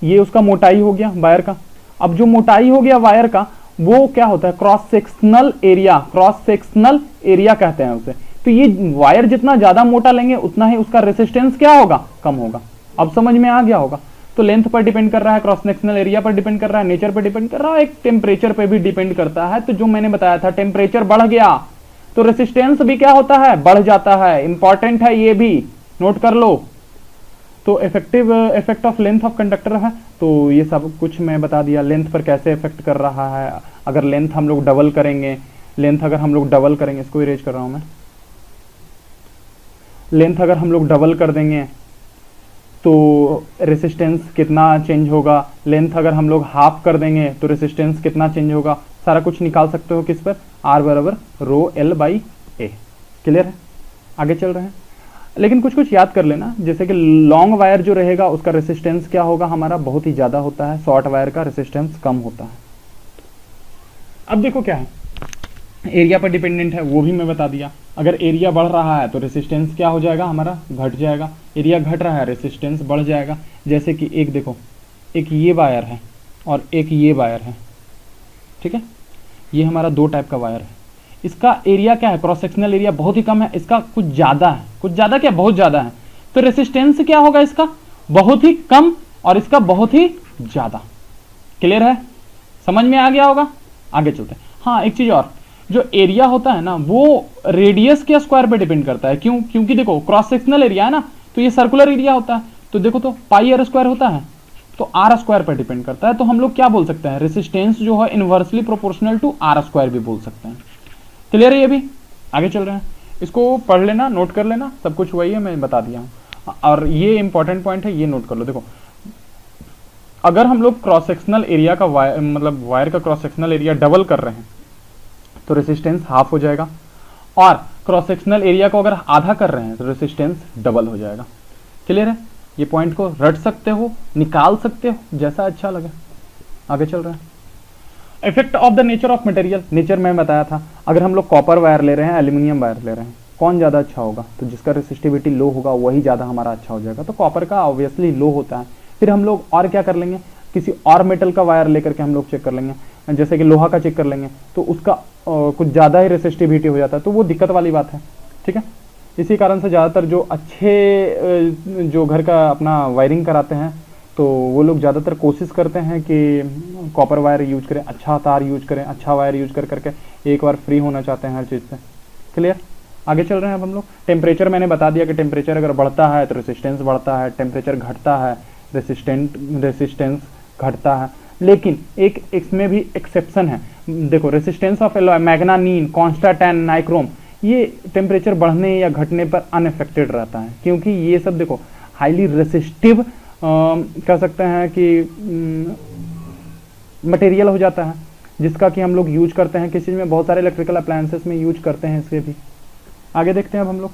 ये उसका मोटाई हो गया वायर का। अब जो मोटाई हो गया वायर का वो क्या होता है, cross sectional area. Cross sectional area कहते हैं उसे। तो ये वायर जितना ज्यादा मोटा लेंगे उतना ही उसका रेसिस्टेंस क्या होगा, कम होगा। अब समझ में आ गया होगा। तो लेंथ पर डिपेंड कर रहा है, क्रॉस सेक्शनल एरिया पर डिपेंड कर रहा है, नेचर पर डिपेंड कर रहा है, एक टेम्परेचर पर भी डिपेंड करता है। तो जो मैंने बताया था, टेम्परेचर बढ़ गया तो रेसिस्टेंस भी क्या होता है, बढ़ जाता है। इंपॉर्टेंट है, ये भी नोट कर लो। तो effect of length of conductor है, तो ये सब कुछ मैं बता दिया। लेंथ पर कैसे इफेक्ट कर रहा है, अगर लेंथ हम लोग डबल करेंगे, लेंथ अगर हम लोग डबल करेंगे, इसको इरेज कर रहा हूं मैं, लेंथ अगर हम लोग डबल कर देंगे तो रेसिस्टेंस कितना चेंज होगा, लेंथ अगर हम लोग हाफ कर देंगे तो रेसिस्टेंस कितना चेंज होगा, सारा कुछ निकाल सकते हो किस पर, R बराबर rho L by A. Clear है? आगे चल रहे हैं। लेकिन कुछ कुछ याद कर लेना, जैसे कि लॉन्ग वायर जो रहेगा उसका रेसिस्टेंस क्या होगा, हमारा बहुत ही ज्यादा होता है, शॉर्ट वायर का रेसिस्टेंस कम होता है। अब देखो क्या है, एरिया पर डिपेंडेंट है, वो भी मैं बता दिया। अगर एरिया बढ़ रहा है तो रेसिस्टेंस क्या हो जाएगा, हमारा घट जाएगा। एरिया घट रहा है, रेसिस्टेंस बढ़ जाएगा। जैसे कि एक देखो, एक ये वायर है और एक ये वायर है, ठीक है, ये हमारा दो टाइप का वायर है। इसका एरिया क्या है, क्रॉस सेक्शनल एरिया बहुत ही कम है, इसका कुछ ज्यादा है। कुछ ज्यादा क्या, बहुत ज्यादा है। तो रेसिस्टेंस क्या होगा, इसका बहुत ही कम और इसका बहुत ही ज्यादा। क्लियर है? समझ में आ गया होगा। आगे चलते हैं। हाँ, एक चीज और, जो एरिया होता है ना वो रेडियस के स्क्वायर पे डिपेंड करता है। क्यों? क्योंकि देखो क्रॉस सेक्शनल एरिया है ना, तो ये सर्कुलर एरिया होता है, तो देखो तो पाई आर स्क्वायर होता है, तो आर स्क्वायर पर डिपेंड करता है। तो हम लोग क्या बोल सकते हैं, रेसिस्टेंस जो है inversely proportional to R square भी बोल सकते हैं। क्लियर है? ये भी आगे चल रहे हैं, इसको पढ़ लेना, नोट कर लेना, सब कुछ वही है, मैं बता दिया हूं। और ये इंपॉर्टेंट पॉइंट है, ये नोट कर लो। देखो अगर हम लोग क्रॉस सेक्शनल एरिया का मतलब वायर का क्रॉस सेक्शनल एरिया डबल कर रहे हैं तो रेसिस्टेंस हाफ हो जाएगा, और क्रॉस सेक्शनल एरिया को अगर आधा कर रहे हैं तो रेसिस्टेंस डबल हो जाएगा। क्लियर है? ये पॉइंट को रट सकते हो, निकाल सकते हो, जैसा अच्छा लगे। आगे चल रहे हैं। Effect of the nature of material. Nature में बताया था, अगर हम लोग कॉपर वायर ले रहे हैं, एल्यूमिनियम वायर ले रहे हैं, कौन ज्यादा अच्छा होगा, तो जिसका रेसिस्टिविटी लो होगा वही ज्यादा हमारा अच्छा हो जाएगा। तो कॉपर का ऑब्वियसली लो होता है। फिर हम लोग और क्या कर लेंगे, किसी और मेटल का वायर लेकर के हम लोग चेक कर लेंगे, जैसे कि लोहा का चेक कर लेंगे, तो उसका कुछ ज्यादा ही रेसिस्टिविटी हो जाता है, तो वो दिक्कत वाली बात है। ठीक है, इसी कारण से ज्यादातर जो अच्छे जो घर का अपना वायरिंग कराते हैं तो वो लोग ज़्यादातर कोशिश करते हैं कि कॉपर वायर यूज करें, अच्छा तार यूज करें, अच्छा वायर यूज कर करके एक बार फ्री होना चाहते हैं हर चीज़ से। क्लियर? आगे चल रहे हैं अब हम लोग। टेम्परेचर मैंने बता दिया कि टेम्परेचर अगर बढ़ता है तो रेसिस्टेंस बढ़ता है, टेम्परेचर घटता है रेसिस्टेंस घटता है। लेकिन इसमें भी एक्सेप्शन है। देखो रेसिस्टेंस ऑफ मैग्नानीन, कॉन्स्टाटैन, नाइक्रोम, ये टेम्परेचर बढ़ने या घटने पर अनअफेक्टेड रहता है, क्योंकि ये सब देखो हाईली रेसिस्टिव कह सकते हैं कि मटेरियल हो जाता है, जिसका कि हम लोग यूज करते हैं किस चीज़ में, बहुत सारे इलेक्ट्रिकल अप्लायंसेस में यूज करते हैं इसके भी। आगे देखते हैं अब हम लोग।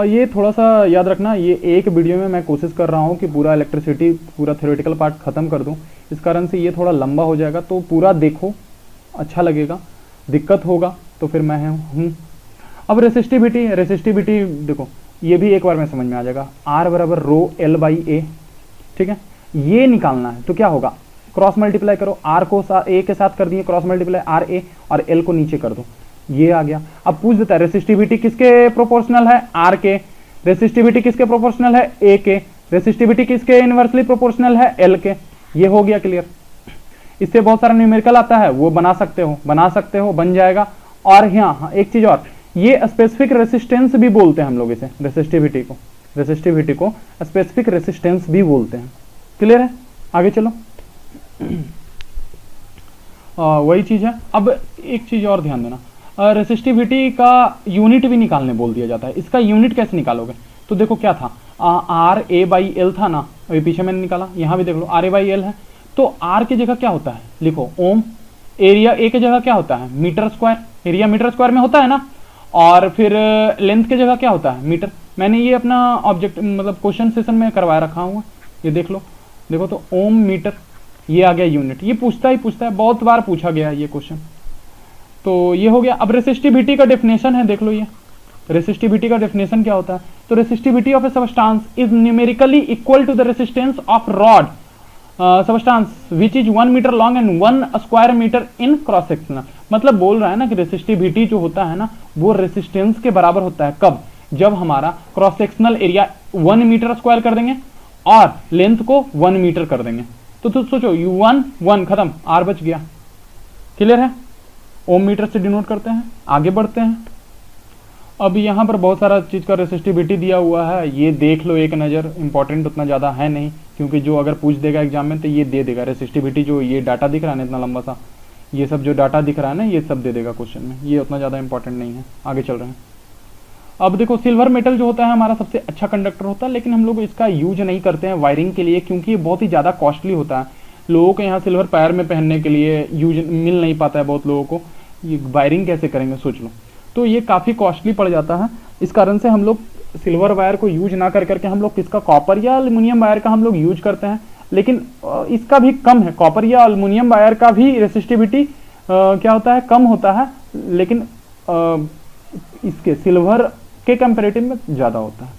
ये थोड़ा सा याद रखना, ये एक वीडियो में मैं कोशिश कर रहा हूँ कि पूरा इलेक्ट्रिसिटी पूरा थ्योरेटिकल पार्ट खत्म कर दूँ, इस कारण से ये थोड़ा लंबा हो जाएगा, तो पूरा देखो, अच्छा लगेगा। दिक्कत होगा तो फिर मैं हूँ। अब रेसिस्टिविटी देखो, ये भी एक बार में समझ में आ जाएगा। R बराबर रो L बाई ए, ठीक है, ये निकालना है। तो क्या होगा, क्रॉस मल्टीप्लाई करो, R को A के साथ कर दिए क्रॉस मल्टीप्लाई, R A, और L को नीचे कर दो, ये आ गया। अब पूछ देता है रेसिस्टिविटी किसके प्रोपोर्शनल है, R के। रेसिस्टिविटी किसके प्रोपोर्शनल है, A के। रेसिस्टिविटी किसके इनवर्सली प्रोपोर्शनल है, L के। ये हो गया क्लियर। इससे बहुत सारा न्यूमेरिकल आता है, वो बना सकते हो, बन जाएगा। और यहाँ एक चीज और, ये स्पेसिफिक रेसिस्टेंस भी बोलते हैं हम लोग इसे, रेसिस्टिविटी को स्पेसिफिक रेसिस्टेंस भी बोलते हैं। क्लियर है, आगे चलो। वही चीज है। अब एक चीज और ध्यान देना, रेसिस्टिविटी का यूनिट भी निकालने बोल दिया जाता है। इसका यूनिट कैसे निकालोगे, तो देखो क्या था, आर ए बाई एल था ना, अभी पीछे मैंने निकाला, यहाँ भी देख लो आर ए बाई एल है। तो आर की जगह क्या होता है, लिखो ओम। एरिया ए की जगह क्या होता है, meter square, area meter square में होता है ना। और फिर लेंथ की जगह क्या होता है, मीटर। मैंने ये अपना ऑब्जेक्ट मतलब क्वेश्चन सेशन में करवाया रखा हूँ, ये देख लो। देखो तो ओम मीटर, ये आ गया यूनिट। ये पूछता है, बहुत बार पूछा गया है ये क्वेश्चन। तो ये हो गया। अब रेसिस्टिविटी का डेफिनेशन है, देख लो ये रेसिस्टिविटी का डेफिनेशन क्या होता है। तो resistivity of a substance is numerically equal to the resistance of rod substance which is 1 meter long and 1 square meter in cross sectional. मतलब बोल रहा है ना कि रेसिस्टिविटी जो होता है ना, वो रेसिस्टेंस के बराबर होता है। कब, जब हमारा cross sectional area 1 meter square कर देंगे और लेंथ को 1 मीटर कर देंगे। तो सोचो U1 1 खत्म, R बच गया। क्लियर है, ओम मीटर से डिनोट करते हैं। आगे बढ़ते हैं। अब यहाँ पर बहुत सारा चीज का रेसिस्टिविटी दिया हुआ है, ये देख लो एक नज़र। इंपॉर्टेंट उतना ज़्यादा है नहीं, क्योंकि जो अगर पूछ देगा एग्जाम में तो ये दे देगा रेसिस्टिविटी। जो ये डाटा दिख रहा है ना इतना लंबा सा, ये सब जो डाटा दिख रहा है ना, ये सब दे देगा क्वेश्चन में। ये उतना ज़्यादा इंपॉर्टेंट नहीं है। आगे चल रहे हैं। अब देखो, सिल्वर मेटल जो होता है हमारा सबसे अच्छा कंडक्टर होता है, लेकिन हम लोग इसका यूज नहीं करते हैं वायरिंग के लिए, क्योंकि ये बहुत ही ज़्यादा कॉस्टली होता है। लोगों के यहाँ सिल्वर पैर में पहनने के लिए यूज मिल नहीं पाता है बहुत लोगों को। ये वायरिंग कैसे करेंगे सोच लो, तो ये काफ़ी कॉस्टली पड़ जाता है। इस कारण से हम लोग सिल्वर वायर को यूज ना कर करके हम लोग किसका, कॉपर या एल्युमिनियम वायर का हम लोग यूज करते हैं। लेकिन इसका भी कम है, कॉपर या एल्युमिनियम वायर का भी रेसिस्टिविटी क्या होता है, कम होता है। लेकिन इसके सिल्वर के कंपेरेटिव में ज़्यादा होता है।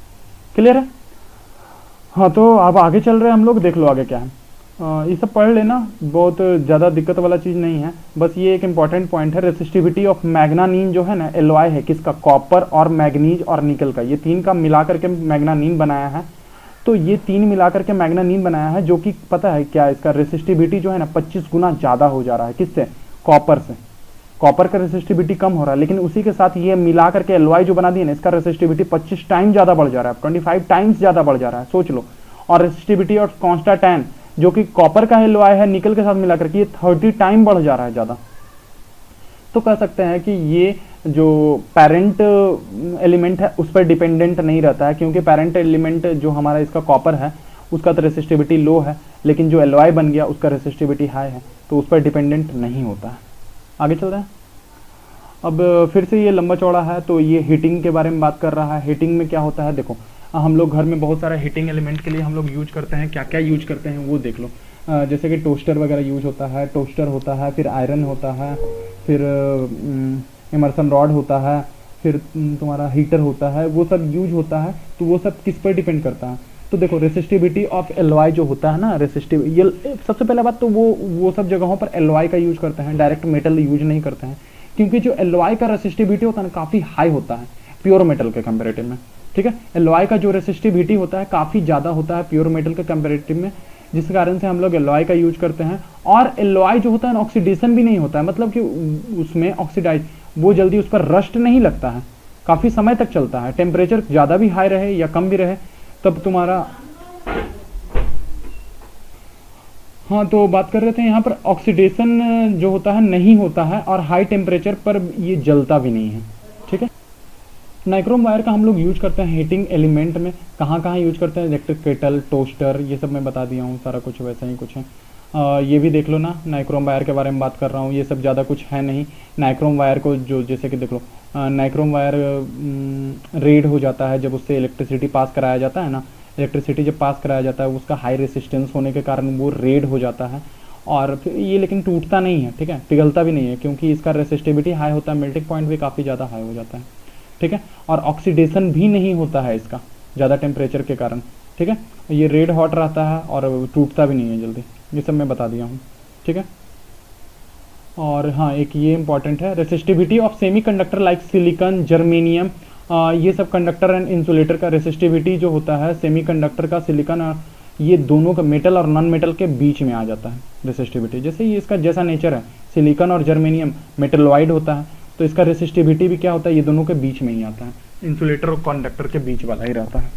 क्लियर है, हाँ। तो अब आगे चल रहे हैं हम लोग, देख लो आगे क्या है। ये सब पढ़ लेना, बहुत ज़्यादा दिक्कत वाला चीज़ नहीं है। बस ये एक इंपॉर्टेंट पॉइंट है, रेसिस्टिविटी ऑफ मैग्नानीन जो है ना, एलॉय है किसका, कॉपर और मैग्नीज और निकल का। ये तीन का मिला करके मैग्नानीन बनाया है। तो ये तीन मिला करके मैग्नानीन बनाया है, जो कि पता है क्या, इसका रेसिस्टिविटी जो है ना 25 गुना ज़्यादा हो जा रहा है। किससे, कॉपर से। कॉपर का रेसिस्टिविटी कम हो रहा है, लेकिन उसी के साथ ये मिला करके एलॉय जो बना दिया ना, इसका रेसिस्टिविटी 25 टाइम ज़्यादा बढ़ जा रहा है, 25 टाइम्स ज़्यादा बढ़ जा रहा है, सोच लो। और रेसिस्टिविटी ऑफ कॉन्स्टेंटाइन जो कि कॉपर का एलॉय है निकल के साथ मिला करके, ये 30 टाइम बढ़ जा रहा है ज़्यादा। तो कह सकते हैं कि ये जो पेरेंट एलिमेंट है उस पर डिपेंडेंट नहीं रहता है, क्योंकि पेरेंट एलिमेंट जो हमारा इसका कॉपर है उसका तो रेसिस्टिविटी लो है, लेकिन जो एलॉय बन गया उसका रेसिस्टिविटी हाई है, तो उस पर डिपेंडेंट नहीं होता है। आगे चल रहे हैं। अब फिर से ये लंबा चौड़ा है, तो ये हीटिंग के बारे में बात कर रहा है। हीटिंग में क्या होता है, देखो हम लोग घर में बहुत सारा हीटिंग एलिमेंट के लिए हम लोग यूज करते हैं। क्या क्या यूज करते हैं वो देख लो। जैसे कि टोस्टर वगैरह यूज होता है, टोस्टर होता है, फिर आयरन होता है, फिर इमर्सन रॉड होता है, फिर तुम्हारा हीटर होता है, वो सब यूज होता है। तो वो सब किस पर डिपेंड करता है, तो देखो रेसिस्टिविटी ऑफ एलॉय जो होता है ना, ये सबसे पहले बात तो वो सब जगहों पर एलॉय का यूज करते हैं, डायरेक्ट मेटल यूज नहीं करते हैं, क्योंकि जो एलॉय का रेसिस्टिविटी होता है ना काफ़ी हाई होता है प्योर मेटल के कंपेरेटिव में। ठीक है, एलॉय का जो रेसिस्टिविटी होता है काफ़ी ज़्यादा होता है प्योर मेटल के कंपेरेटिव में, जिस कारण से हम लोग एलॉय का यूज करते हैं। और एलॉय जो होता है ना ऑक्सीडेशन भी नहीं होता है, मतलब कि उसमें ऑक्सीडाइज वो जल्दी उस पर रस्ट नहीं लगता है, काफ़ी समय तक चलता है। टेम्परेचर ज़्यादा भी हाई रहे या कम भी रहे तब तुम्हारा हाँ, तो बात कर रहे थे यहाँ पर ऑक्सीडेशन जो होता है नहीं होता है और हाई टेम्परेचर पर ये जलता भी नहीं है। ठीक है, नाइक्रोम वायर का हम लोग यूज करते हैं हीटिंग एलिमेंट में। कहाँ कहाँ यूज करते हैं? इलेक्ट्रिक केटल, टोस्टर, ये सब मैं बता दिया हूँ, सारा कुछ वैसा ही कुछ है। ये भी देख लो ना, नाइक्रोम वायर के बारे में बात कर रहा हूँ, ये सब ज़्यादा कुछ है नहीं। नाइक्रोम वायर को जो जैसे कि देख लो, नाइक्रोम वायर रेड हो जाता है जब उससे इलेक्ट्रिसिटी पास कराया जाता है ना, इलेक्ट्रिसिटी जब पास कराया जाता है उसका हाई रेसिस्टेंस होने के कारण वो रेड हो जाता है और फिर ये लेकिन टूटता नहीं है। ठीक है, पिघलता भी नहीं है क्योंकि इसका रेसिस्टिविटी हाई होता है, मेल्टिंग पॉइंट भी काफ़ी ज़्यादा हाई हो जाता है। ठीक है, और ऑक्सीडेशन भी नहीं होता है इसका ज़्यादा टेम्परेचर के कारण। ठीक है, ये रेड हॉट रहता है और टूटता भी नहीं है जल्दी, ये सब मैं बता दिया हूँ। ठीक है, और हाँ एक ये इंपॉर्टेंट है, resistivity of semi conductor like silicon, germanium, ये सब कंडक्टर एंड इंसुलेटर का रेसिस्टिविटी जो होता है सेमी कंडक्टर का, सिलिकॉन, ये दोनों का मेटल और नॉन मेटल के बीच में आ जाता है रेसिस्टिविटी। जैसे ये इसका जैसा नेचर है, सिलिकॉन और जर्मेनियम मेटलॉइड होता है, तो इसका रेसिस्टिविटी भी क्या होता है, ये दोनों के बीच में ही आता है, इंसुलेटर और कंडक्टर के बीच वाला ही रहता है।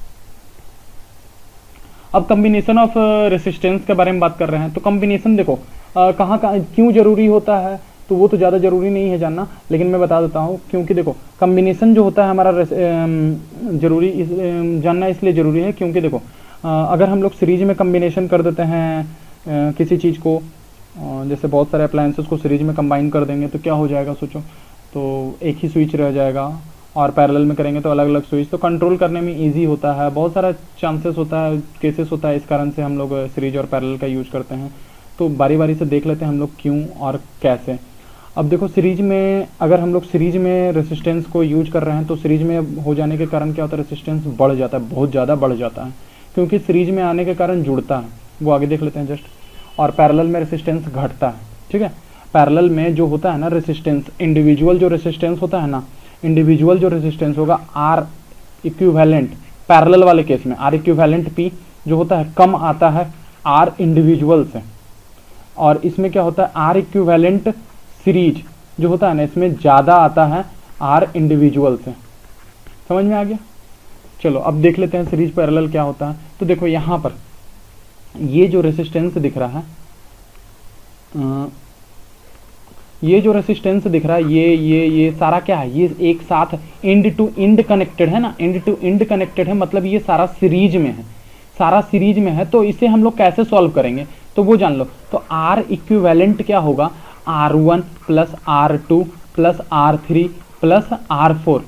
अब कॉम्बिनेशन ऑफ रेसिस्टेंस के बारे में बात कर रहे हैं, तो कॉम्बिनेशन देखो कहाँ कहाँ क्यों जरूरी होता है, तो वो तो ज़्यादा ज़रूरी नहीं है जानना, लेकिन मैं बता देता हूँ। क्योंकि देखो कॉम्बिनेशन जो होता है हमारा जरूरी जानना इसलिए ज़रूरी है क्योंकि देखो अगर हम लोग सीरीज में कॉम्बिनेशन कर देते हैं किसी चीज़ को, जैसे बहुत सारे अप्लायंसेस को सीरीज में कंबाइन कर देंगे तो क्या हो जाएगा सोचो, तो एक ही स्विच रह जाएगा, और पैरेलल में करेंगे तो अलग अलग स्विच, तो कंट्रोल करने में इजी होता है, बहुत सारा चांसेस होता है, केसेस होता है, इस कारण से हम लोग सीरीज और पैरेलल का यूज करते हैं। तो बारी बारी से देख लेते हैं हम लोग क्यों और कैसे। अब देखो सीरीज में, अगर हम लोग सीरीज में रेसिस्टेंस को यूज कर रहे हैं तो सीरीज में हो जाने के कारण क्या होता है, रेसिस्टेंस बढ़ जाता है, बहुत ज़्यादा बढ़ जाता है, क्योंकि सीरीज में आने के कारण जुड़ता है, वो आगे देख लेते हैं जस्ट। और पैरेलल में रेसिस्टेंस घटता है। ठीक है, पैरेलल में जो होता है ना रेसिस्टेंस, इंडिविजुअल जो रेसिस्टेंस होता है ना, इंडिविजुअल जो रेसिस्टेंस होगा आर इक्विवेलेंट, पैरेलल वाले केस में आर इक्विवेलेंट पी जो होता है कम आता है आर इंडिविजुअल से, और इसमें क्या होता है आर इक्विवेलेंट सीरीज जो होता है ना इसमें ज़्यादा आता है आर इंडिविजुअल से। समझ में आ गया? चलो अब देख लेते हैं सीरीज पैरेलल क्या होता है। तो देखो यहाँ पर ये जो रेसिस्टेंस दिख रहा है, ये जो रेसिस्टेंस दिख रहा है, ये सारा क्या है, ये एक साथ एंड टू एंड कनेक्टेड है ना, एंड टू एंड कनेक्टेड है, मतलब ये सारा सीरीज में है, सारा सीरीज में है। तो इसे हम लोग कैसे सॉल्व करेंगे तो वो जान लो। तो आर इक्विवेलेंट क्या होगा, R1 plus R2 plus R3 plus R4,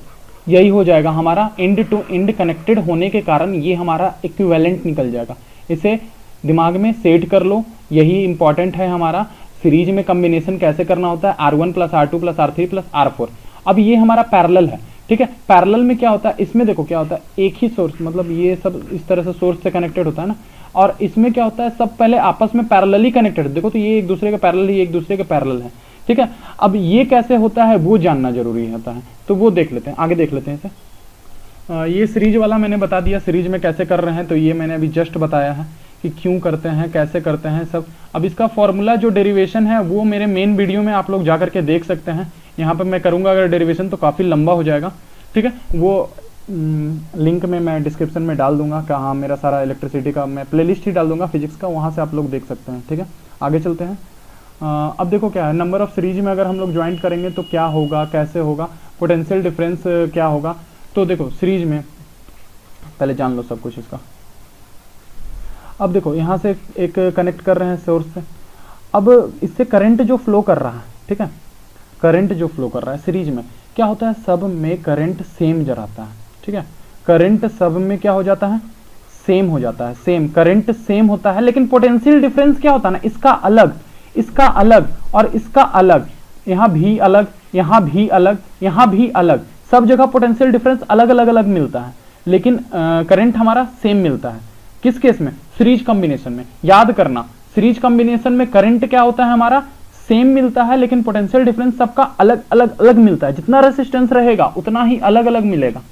यही हो जाएगा हमारा एंड टू एंड कनेक्टेड होने के कारण ये हमारा इक्विवेलेंट निकल जाएगा। इसे दिमाग में सेट कर लो, यही इंपॉर्टेंट है हमारा। सीरीज में कॉम्बिनेशन कैसे करना होता है, R1 plus R2 plus R3 plus R4। अब ये हमारा पैरेलल है। ठीक है, पैरेलल में क्या होता है, इसमें देखो क्या होता है, एक ही सोर्स, मतलब ये सब इस तरह से सोर्स से कनेक्टेड होता है ना, और इसमें क्या होता है सब पहले आपस में पैरेलली कनेक्टेड है। देखो तो ये एक दूसरे के पैरेलल ही एक दूसरे के पैरेलल है। ठीक है, अब ये कैसे होता है वो जानना जरूरी होता है, तो वो देख लेते हैं, आगे देख लेते हैं इसे। ये सीरीज वाला मैंने बता दिया, सीरीज में कैसे कर रहे हैं, तो ये मैंने अभी जस्ट बताया है कि क्यों करते हैं, कैसे करते हैं सब। अब इसका फॉर्मूला जो डेरिवेशन है वो मेरे मेन वीडियो में आप लोग जा करके देख सकते हैं। यहाँ पर मैं करूँगा अगर डेरिवेशन तो काफ़ी लंबा हो जाएगा। ठीक है, वो लिंक में मैं डिस्क्रिप्शन में डाल दूंगा, कहाँ मेरा सारा इलेक्ट्रिसिटी का मैं प्लेलिस्ट ही डाल दूंगा फिजिक्स का, वहाँ से आप लोग देख सकते हैं। ठीक है, आगे चलते हैं। अब देखो क्या है, नंबर ऑफ सीरीज में अगर हम लोग ज्वाइंट करेंगे तो क्या होगा, कैसे होगा, पोटेंशियल डिफरेंस क्या होगा। तो देखो सीरीज में पहले जान लो सब कुछ इसका। अब देखो यहाँ से एक कनेक्ट कर रहे हैं सोर्स से, अब इससे करंट जो फ्लो कर रहा है, ठीक है, करंट जो फ्लो कर रहा है सीरीज में क्या होता है, सब में करंट सेम जराता है। ठीक है, करंट सब में क्या हो जाता है, सेम हो जाता है, सेम करंट सेम होता है, लेकिन पोटेंशियल डिफरेंस क्या होता है ना, इसका अलग, इसका अलग और इसका अलग, यहाँ भी अलग, यहाँ भी अलग, यहाँ भी अलग, सब जगह पोटेंशियल डिफरेंस अलग अलग अलग मिलता है, लेकिन करंट हमारा सेम मिलता है। किस केस में, सीरीज कॉम्बिनेशन में। याद करना सीरीज कॉम्बिनेशन में करंट क्या होता है हमारा, सेम मिलता है, लेकिन पोटेंशियल डिफरेंस सबका अलग अलग अलग मिलता है। जितना रेसिस्टेंस रहेगा उतना ही अलग अलग मिलेगा।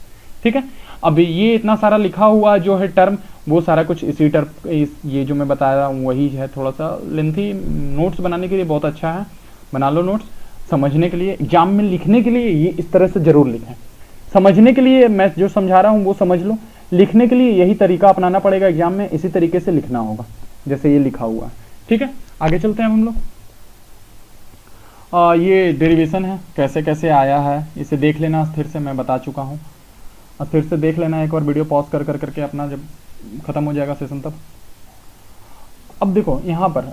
ठीक है, अब ये इतना सारा लिखा हुआ जो है टर्म, वो सारा कुछ इसी टर्म, ये जो मैं बता रहा हूँ वही है। थोड़ा सा लेंथी, नोट्स बनाने के लिए बहुत अच्छा है, बना लो नोट्स। समझने के लिए, एग्जाम में लिखने के लिए ये इस तरह से जरूर लिखें। समझने के लिए मैं जो समझा रहा हूँ वो समझ लो, लिखने के लिए यही तरीका अपनाना पड़ेगा एग्जाम में, इसी तरीके से लिखना होगा जैसे ये लिखा हुआ है। ठीक है, आगे चलते हैं हम लोग। ये डेरिवेशन है, कैसे कैसे आया है इसे देख लेना स्थिर से, मैं बता चुका हूँ। स्थिर से देख लेना एक बार, वीडियो पॉज कर कर करके अपना, जब खत्म हो जाएगा सेशन तब। अब देखो यहाँ पर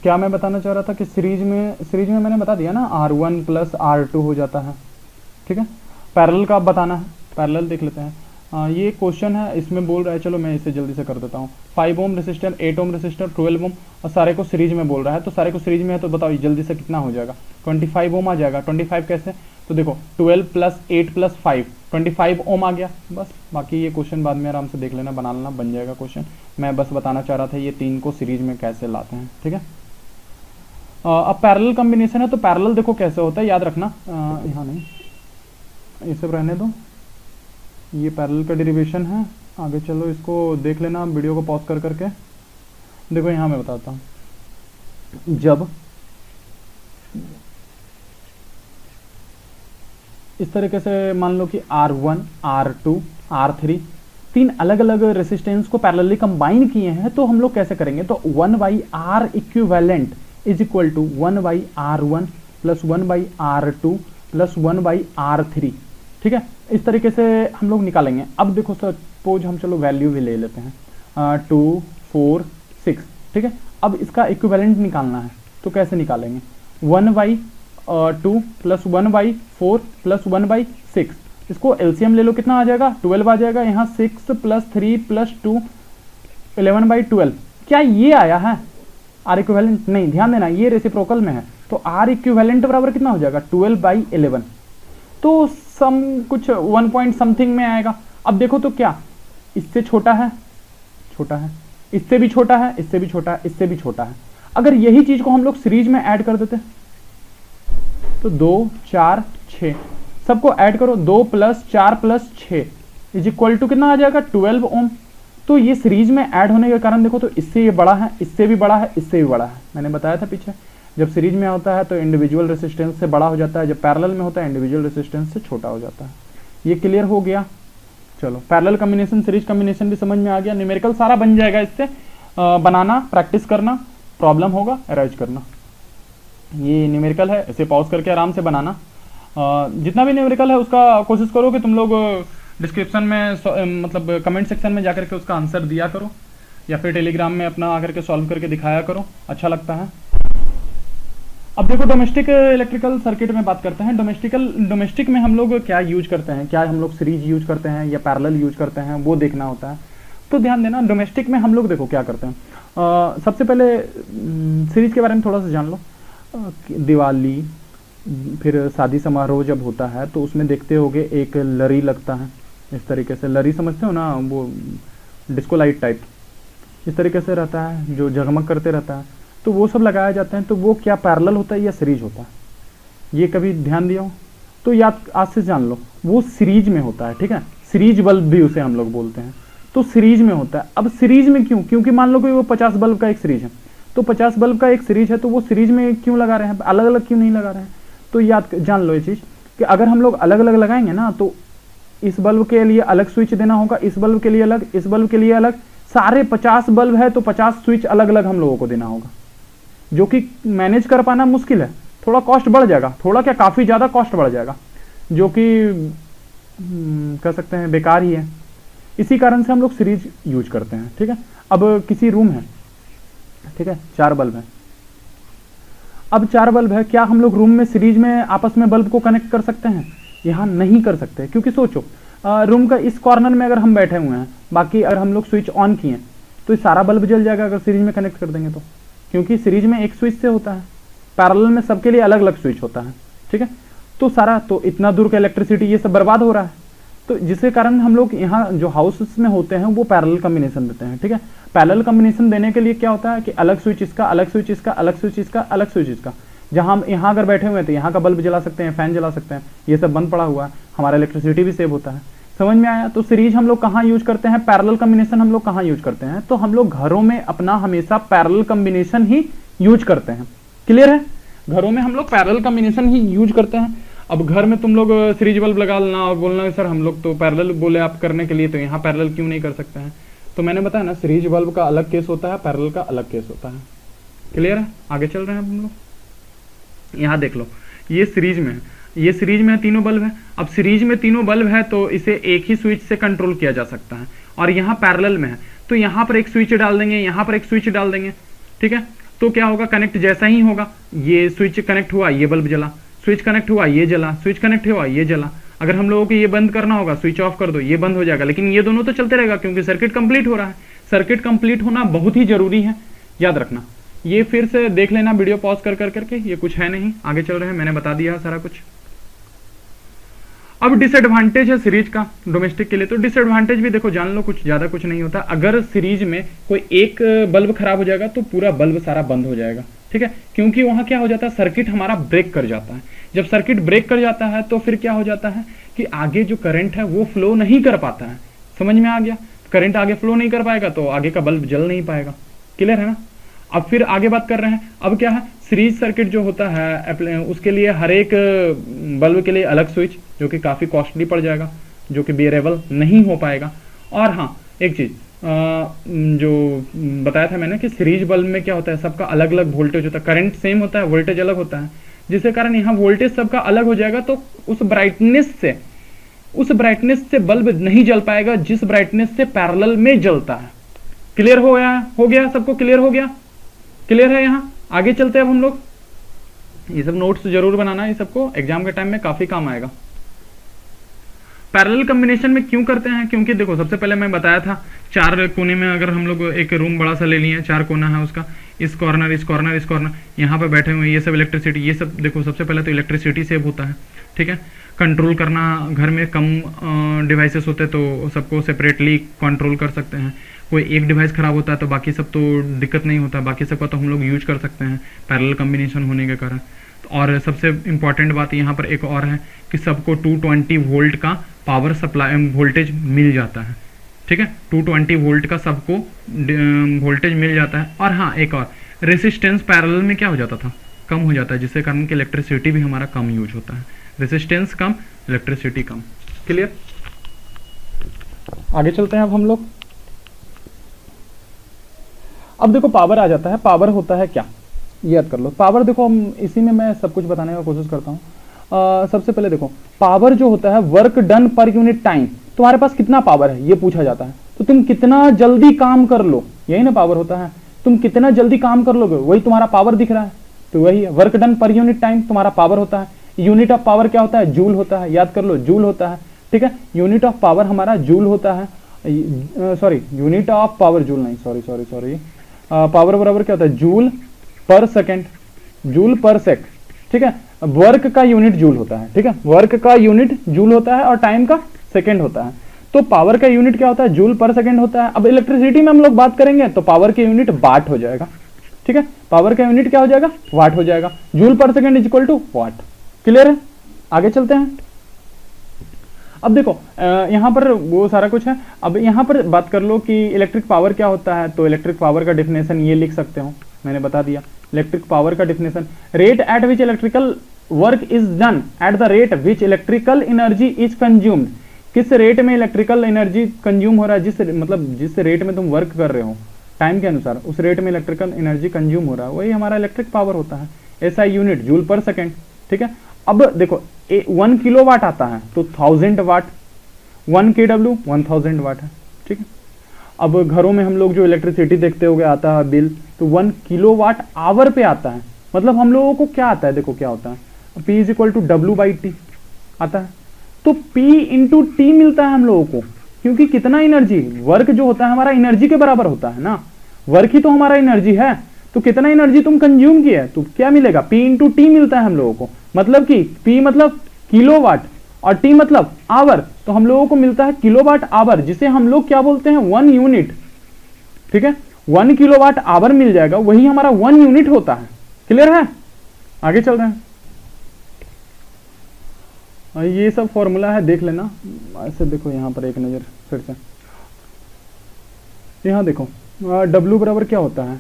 क्या मैं बताना चाह रहा था कि सीरीज में मैंने बता दिया ना, R1 प्लस R2 हो जाता है, ठीक है। पैरेलल का अब बताना है, पैरेलल देख लेते हैं। ये क्वेश्चन है, इसमें बोल रहा है, चलो मैं इसे जल्दी से कर देता हूँ। 5 ओम रेसिस्टर, 8 ओम रेसिस्टर, 12 ओम, और सारे को सीरीज में बोल रहा है। तो सारे को सीरीज में है तो बताओ जल्दी से कितना हो जाएगा। 25 ओम आ जाएगा। 25 कैसे, तो देखो 12 प्लस 8 प्लस 5, 25 ओम आ गया। बस, बाकी ये क्वेश्चन बाद में आराम से देख लेना, बना लेना, बन जाएगा क्वेश्चन। मैं बस बताना चाह रहा था ये 3 को सीरीज में कैसे लाते हैं, ठीक है। अब पैरेलल कॉम्बिनेशन है, तो पैरेलल देखो कैसे होता है, याद रखना। यहाँ नहीं, ये सब रहने दो, ये पैरेलल का डेरिवेशन है। आगे चलो, इसको देख लेना वीडियो को पॉज कर करके। देखो यहाँ मैं बताता हूँ, जब इस तरीके से मान लो कि R1, R2, R3 तीन अलग अलग रेसिस्टेंस को पैरेलली कंबाइन किए हैं, तो हम लोग कैसे करेंगे, तो 1/R equivalent is equal to 1/R1 plus 1/R2 plus 1/R3, ठीक है। इस तरीके से हम लोग निकालेंगे। अब देखो सपोज हम चलो वैल्यू भी ले लेते हैं, 2, 4, 6, ठीक है। अब इसका इक्विवेलेंट निकालना है, तो कैसे निकालेंगे, 1/2 प्लस 1/4 प्लस 1/6, इसको एलसीएम ले लो, कितना आ जाएगा, 12 आ जाएगा। यहाँ 6 प्लस 3 प्लस 2, 11/12। क्या ये आया है आर इक्विवेलेंट? नहीं, ध्यान देना ये रेसिप्रोकल में है, तो आर इक्विवेलेंट बराबर कितना हो जाएगा, 12/11। तो सम कुछ 1 पॉइंट समथिंग में आएगा। अब देखो तो क्या इससे छोटा है, छोटा है, इससे भी छोटा है, इससे भी छोटा है, इससे भी छोटा है। अगर यही चीज को हम लोग सीरीज में ऐड कर देते तो 2, 4, 6 सबको ऐड करो, 2 plus 4 plus 6 is equal to कितना आ जाएगा, 12 ओम। तो ये सीरीज में ऐड होने के कारण देखो तो इससे ये बड़ा है, इससे भी बड़ा है, इससे भी बड़ा है। मैंने बताया था पीछे, जब सीरीज में होता है तो इंडिविजुअल रेसिस्टेंस से बड़ा हो जाता है, जब पैरेलल में होता है इंडिविजुअल रेसिस्टेंस से छोटा हो जाता है। ये क्लियर हो गया। चलो, पैरेलल कॉम्बिनेशन, सीरीज कॉम्बिनेशन भी समझ में आ गया। न्यूमेरिकल सारा बन जाएगा इससे। बनाना, प्रैक्टिस करना, प्रॉब्लम होगा अरेंज करना। ये न्यूमेरिकल है, इसे पॉज करके आराम से बनाना। जितना भी न्यूमेरिकल है उसका कोशिश करो कि तुम लोग डिस्क्रिप्शन में मतलब कमेंट सेक्शन में जाकर के उसका आंसर दिया करो, या फिर टेलीग्राम में अपना आकर के सॉल्व करके दिखाया करो, अच्छा लगता है। अब देखो डोमेस्टिक इलेक्ट्रिकल सर्किट में बात करते हैं। डोमेस्टिक में हम लोग क्या यूज करते हैं, क्या हम लोग सीरीज यूज करते हैं या पैरेलल यूज करते हैं, वो देखना होता है। तो ध्यान देना, डोमेस्टिक में हम लोग देखो क्या करते हैं। सबसे पहले सीरीज के बारे में थोड़ा सा जान लो। दिवाली, फिर शादी समारोह जब होता है तो उसमें देखते होगे एक लरी लगता है, इस तरीके से। लरी समझते हो ना, वो डिस्को लाइट टाइप इस तरीके से रहता है, जो जगमग करते रहता है। तो वो सब लगाए जाते हैं। तो वो क्या पैरेलल होता है या सीरीज होता है, ये कभी ध्यान दिया हो तो याद आज से जान लो, वो सीरीज में होता है, ठीक है। सीरीज बल्ब भी उसे हम लोग बोलते हैं, तो सीरीज में होता है। अब सीरीज में क्यों, क्योंकि मान लो कि वो 50 बल्ब का एक सीरीज है, तो 50 बल्ब का एक सीरीज है, तो वो सीरीज में क्यों लगा रहे हैं, अलग अलग क्यों नहीं लगा रहे हैं। तो याद जान लो ये चीज कि अगर हम लोग अलग अलग लगाएंगे ना, तो इस बल्ब के लिए अलग स्विच देना होगा, इस बल्ब के लिए अलग, इस बल्ब के लिए अलग। सारे 50 बल्ब है तो 50 स्विच अलग अलग हम लोगों को देना होगा, जो कि मैनेज कर पाना मुश्किल है। थोड़ा कॉस्ट बढ़ जाएगा, थोड़ा क्या काफी ज्यादा कॉस्ट बढ़ जाएगा, जो कि कह सकते हैं बेकार ही है। इसी कारण से हम लोग सीरीज यूज करते हैं, ठीक है। अब किसी रूम है, ठीक है, 4 बल्ब है। अब 4 बल्ब है, क्या हम लोग रूम में सीरीज में आपस में बल्ब को कनेक्ट कर सकते हैं? यहाँ नहीं कर सकते, क्योंकि सोचो रूम का इस कॉर्नर में अगर हम बैठे हुए हैं, बाकी अगर हम लोग स्विच ऑन किए तो ये सारा बल्ब जल जाएगा अगर सीरीज में कनेक्ट कर देंगे तो, क्योंकि सीरीज में एक स्विच से होता है, पैरेलल में सबके लिए अलग अलग स्विच होता है, ठीक है। तो सारा, तो इतना दूर का इलेक्ट्रिसिटी ये सब बर्बाद हो रहा है। तो जिसके कारण हम लोग यहाँ जो हाउसेस में होते हैं वो पैरेलल कॉम्बिनेशन देते हैं, ठीक है। पैरेलल कॉम्बिनेशन देने के लिए क्या होता है कि अलग स्विच इसका, अलग स्विच इसका, अलग स्विच इसका, अलग स्विच इसका। जहां हम यहाँ अगर बैठे हुए हैं तो यहाँ का बल्ब जला सकते हैं, फैन जला सकते हैं, ये सब बंद पड़ा हुआ है, हमारा इलेक्ट्रिसिटी भी सेव होता है। समझ में आया? तो सीरीज हम लोग कहाँ यूज करते हैं, पैरेलल कॉम्बिनेशन हम लोग कहाँ यूज करते हैं, तो हम लोग घरों में अपना हमेशा पैरेलल कॉम्बिनेशन ही यूज करते हैं। क्लियर है? घरों में हम लोग पैरेलल कॉम्बिनेशन ही यूज करते हैं। अब घर में तुम लोग सीरीज बल्ब लगा लेना और बोलना सर हम लोग तो पैरेलल बोले आप करने के लिए, तो यहाँ पैरेलल क्यों नहीं कर सकते हैं? तो मैंने बताया ना, सीरीज बल्ब का अलग केस होता है, पैरेलल का अलग केस होता है। क्लियर है? आगे चल रहे हैं अब हम लोग। यहाँ देख लो, ये सीरीज में है, ये सीरीज में है, तीनों बल्ब है। अब सीरीज में तीनों बल्ब है तो इसे एक ही स्विच से कंट्रोल किया जा सकता है, और यहाँ पैरेलल में है तो यहाँ पर एक स्विच डाल देंगे, यहाँ पर एक स्विच डाल देंगे, ठीक है। तो क्या होगा, कनेक्ट जैसा ही होगा, ये स्विच कनेक्ट हुआ ये बल्ब जला, स्विच कनेक्ट हुआ ये जला, स्विच कनेक्ट हुआ ये जला। अगर हम लोगों को ये बंद करना होगा, स्विच ऑफ कर दो, ये बंद हो जाएगा, लेकिन ये दोनों तो चलते रहेगा क्योंकि सर्किट कंप्लीट हो रहा है। सर्किट कंप्लीट होना बहुत ही जरूरी है, याद रखना। ये फिर से देख लेना वीडियो पॉज कर करके, ये कुछ है नहीं, आगे चल रहे हैं, मैंने बता दिया सारा कुछ। अब डिसएडवांटेज है सीरीज का डोमेस्टिक के लिए, तो डिसएडवांटेज भी देखो जान लो, कुछ ज्यादा कुछ नहीं होता। अगर सीरीज में कोई एक बल्ब खराब हो जाएगा तो पूरा बल्ब सारा बंद हो जाएगा, ठीक है, क्योंकि वहां क्या हो जाता है, सर्किट हमारा ब्रेक कर जाता है। जब सर्किट ब्रेक कर जाता है तो फिर क्या हो जाता है कि आगे जो करंट है वो फ्लो नहीं कर पाता है। समझ में आ गया? करंट आगे फ्लो नहीं कर पाएगा तो आगे का बल्ब जल नहीं पाएगा। क्लियर है ना? अब फिर आगे बात कर रहे हैं, अब क्या है, सीरीज सर्किट जो होता है उसके लिए हर एक बल्ब के लिए अलग स्विच, जो कि काफी कॉस्टली पड़ जाएगा, जो कि बेरेबल नहीं हो पाएगा। और हाँ, एक चीज जो बताया था मैंने कि सीरीज बल्ब में क्या होता है, सबका अलग अलग वोल्टेज होता है, करंट सेम होता है, वोल्टेज अलग होता है, जिसके कारण यहाँ वोल्टेज सबका अलग हो जाएगा। तो उस ब्राइटनेस से बल्ब नहीं जल पाएगा जिस ब्राइटनेस से पैरेलल में जलता है। क्लियर हो गया सबको? क्लियर हो गया? क्लियर है? यहाँ आगे चलते हैं अब हम लोग। ये सब नोट्स जरूर बनाना, ये सबको एग्जाम के टाइम में काफी काम आएगा। पैरेलल कॉम्बिनेशन में क्यों करते हैं? क्योंकि देखो, सबसे पहले मैं बताया था, चार कोने में अगर हम लोग एक रूम बड़ा सा ले लिए, चार कोना है उसका, इस कॉर्नर इस कॉर्नर इस कॉर्नर, यहाँ पे बैठे हुए, ये सब इलेक्ट्रिसिटी, ये सब देखो, सबसे पहले तो इलेक्ट्रिसिटी सेव होता है, ठीक है। कंट्रोल करना, घर में कम डिवाइसेस होते हैं तो सबको सेपरेटली कंट्रोल कर सकते हैं। कोई एक डिवाइस खराब होता है तो बाकी सब तो दिक्कत नहीं होता, बाकी सबका तो हम लोग यूज कर सकते हैं पैरेलल कॉम्बिनेशन होने के कारण। और सबसे इंपॉर्टेंट बात यहाँ पर एक और है कि सबको 220 वोल्ट का पावर सप्लाई वोल्टेज मिल जाता है, ठीक है। 220 वोल्ट का सबको वोल्टेज मिल जाता है। और हाँ, एक और, रेसिस्टेंस पैरेलल में क्या हो जाता था, कम हो जाता है, जिससे कारण कि इलेक्ट्रिसिटी भी हमारा कम यूज होता है। रेसिस्टेंस कम, इलेक्ट्रिसिटी कम। क्लियर? आगे चलते हैं अब हम लोग। अब देखो, पावर आ जाता है। पावर होता है क्या, याद कर लो। पावर देखो, हम इसी में मैं सब कुछ बताने का कोशिश करता हूँ। सबसे पहले देखो, पावर जो होता है, वर्क डन पर यूनिट टाइम। तुम्हारे पास कितना पावर है ये पूछा जाता है, तो तुम कितना जल्दी काम कर लो, यही ना पावर होता है। तुम कितना जल्दी काम कर लोगे, वही तुम्हारा पावर दिख रहा है, तो वही है। वर्क डन पर यूनिट टाइम तुम्हारा पावर होता है। यूनिट ऑफ पावर क्या होता है, जूल होता है, याद कर लो, जूल होता है, ठीक है। यूनिट ऑफ पावर हमारा जूल होता है, sorry, unit of power joule नहीं, सॉरी, पावर बराबर क्या होता है, जूल पर सेकेंड, जूल पर सेक, ठीक है। वर्क का यूनिट जूल होता है, ठीक है, वर्क का यूनिट जूल होता है और टाइम का सेकेंड होता है। तो पावर का यूनिट क्या होता है, जूल पर सेकेंड होता है। अब इलेक्ट्रिसिटी में हम लोग बात करेंगे तो पावर के यूनिट वाट हो जाएगा, ठीक है। पावर का यूनिट क्या हो जाएगा, वाट हो जाएगा। जूल पर second is equal to watt. Clear है? आगे चलते हैं। अब देखो, यहां पर वो सारा कुछ है। अब यहां पर बात कर लो कि इलेक्ट्रिक पावर क्या होता है, तो इलेक्ट्रिक पावर का डेफिनेशन ये लिख सकते हो, मैंने बता दिया। इलेक्ट्रिक पावर का definition, rate at which electrical work is done at the rate which electrical energy is consumed. किस रेट में इलेक्ट्रिकल एनर्जी कंज्यूम हो रहा है, जिस रेट में तुम वर्क कर रहे हो टाइम के अनुसार, उस रेट में इलेक्ट्रिकल एनर्जी कंज्यूम हो रहा है, वही हमारा इलेक्ट्रिक पावर होता है। एसआई यूनिट जूल पर सेकेंड, ठीक है। अब देखो, 1 किलोवाट आता है तो 1000 वाट, 1 kW 1000 वाट है, ठीक है। अब घरों में हम लोग जो इलेक्ट्रिसिटी देखते होंगे आता है बिल, तो 1 किलोवाट आवर पे आता है। मतलब हम लोगों को क्या आता है, देखो क्या होता है, P is equal to W/T आता है। तो P इंटू टी मिलता है हम लोगों को, क्योंकि कितना एनर्जी, वर्क जो होता है हमारा एनर्जी के बराबर होता है ना, वर्क ही तो हमारा एनर्जी है। तो कितना एनर्जी तुम कंज्यूम किया है, तो क्या मिलेगा, P इंटू टी मिलता है हम लोगों को। मतलब कि P मतलब किलोवाट और T मतलब आवर, तो हम लोगों को मिलता है किलोवाट आवर, जिसे हम लोग क्या बोलते हैं, 1 यूनिट, ठीक है। 1 किलोवाट आवर मिल जाएगा, वही हमारा 1 यूनिट होता है। क्लियर है? आगे चल रहे हैं। ये सब फॉर्मूला है, देख लेना ऐसे। देखो यहाँ पर एक नजर फिर से, यहाँ देखो, W बराबर क्या होता है,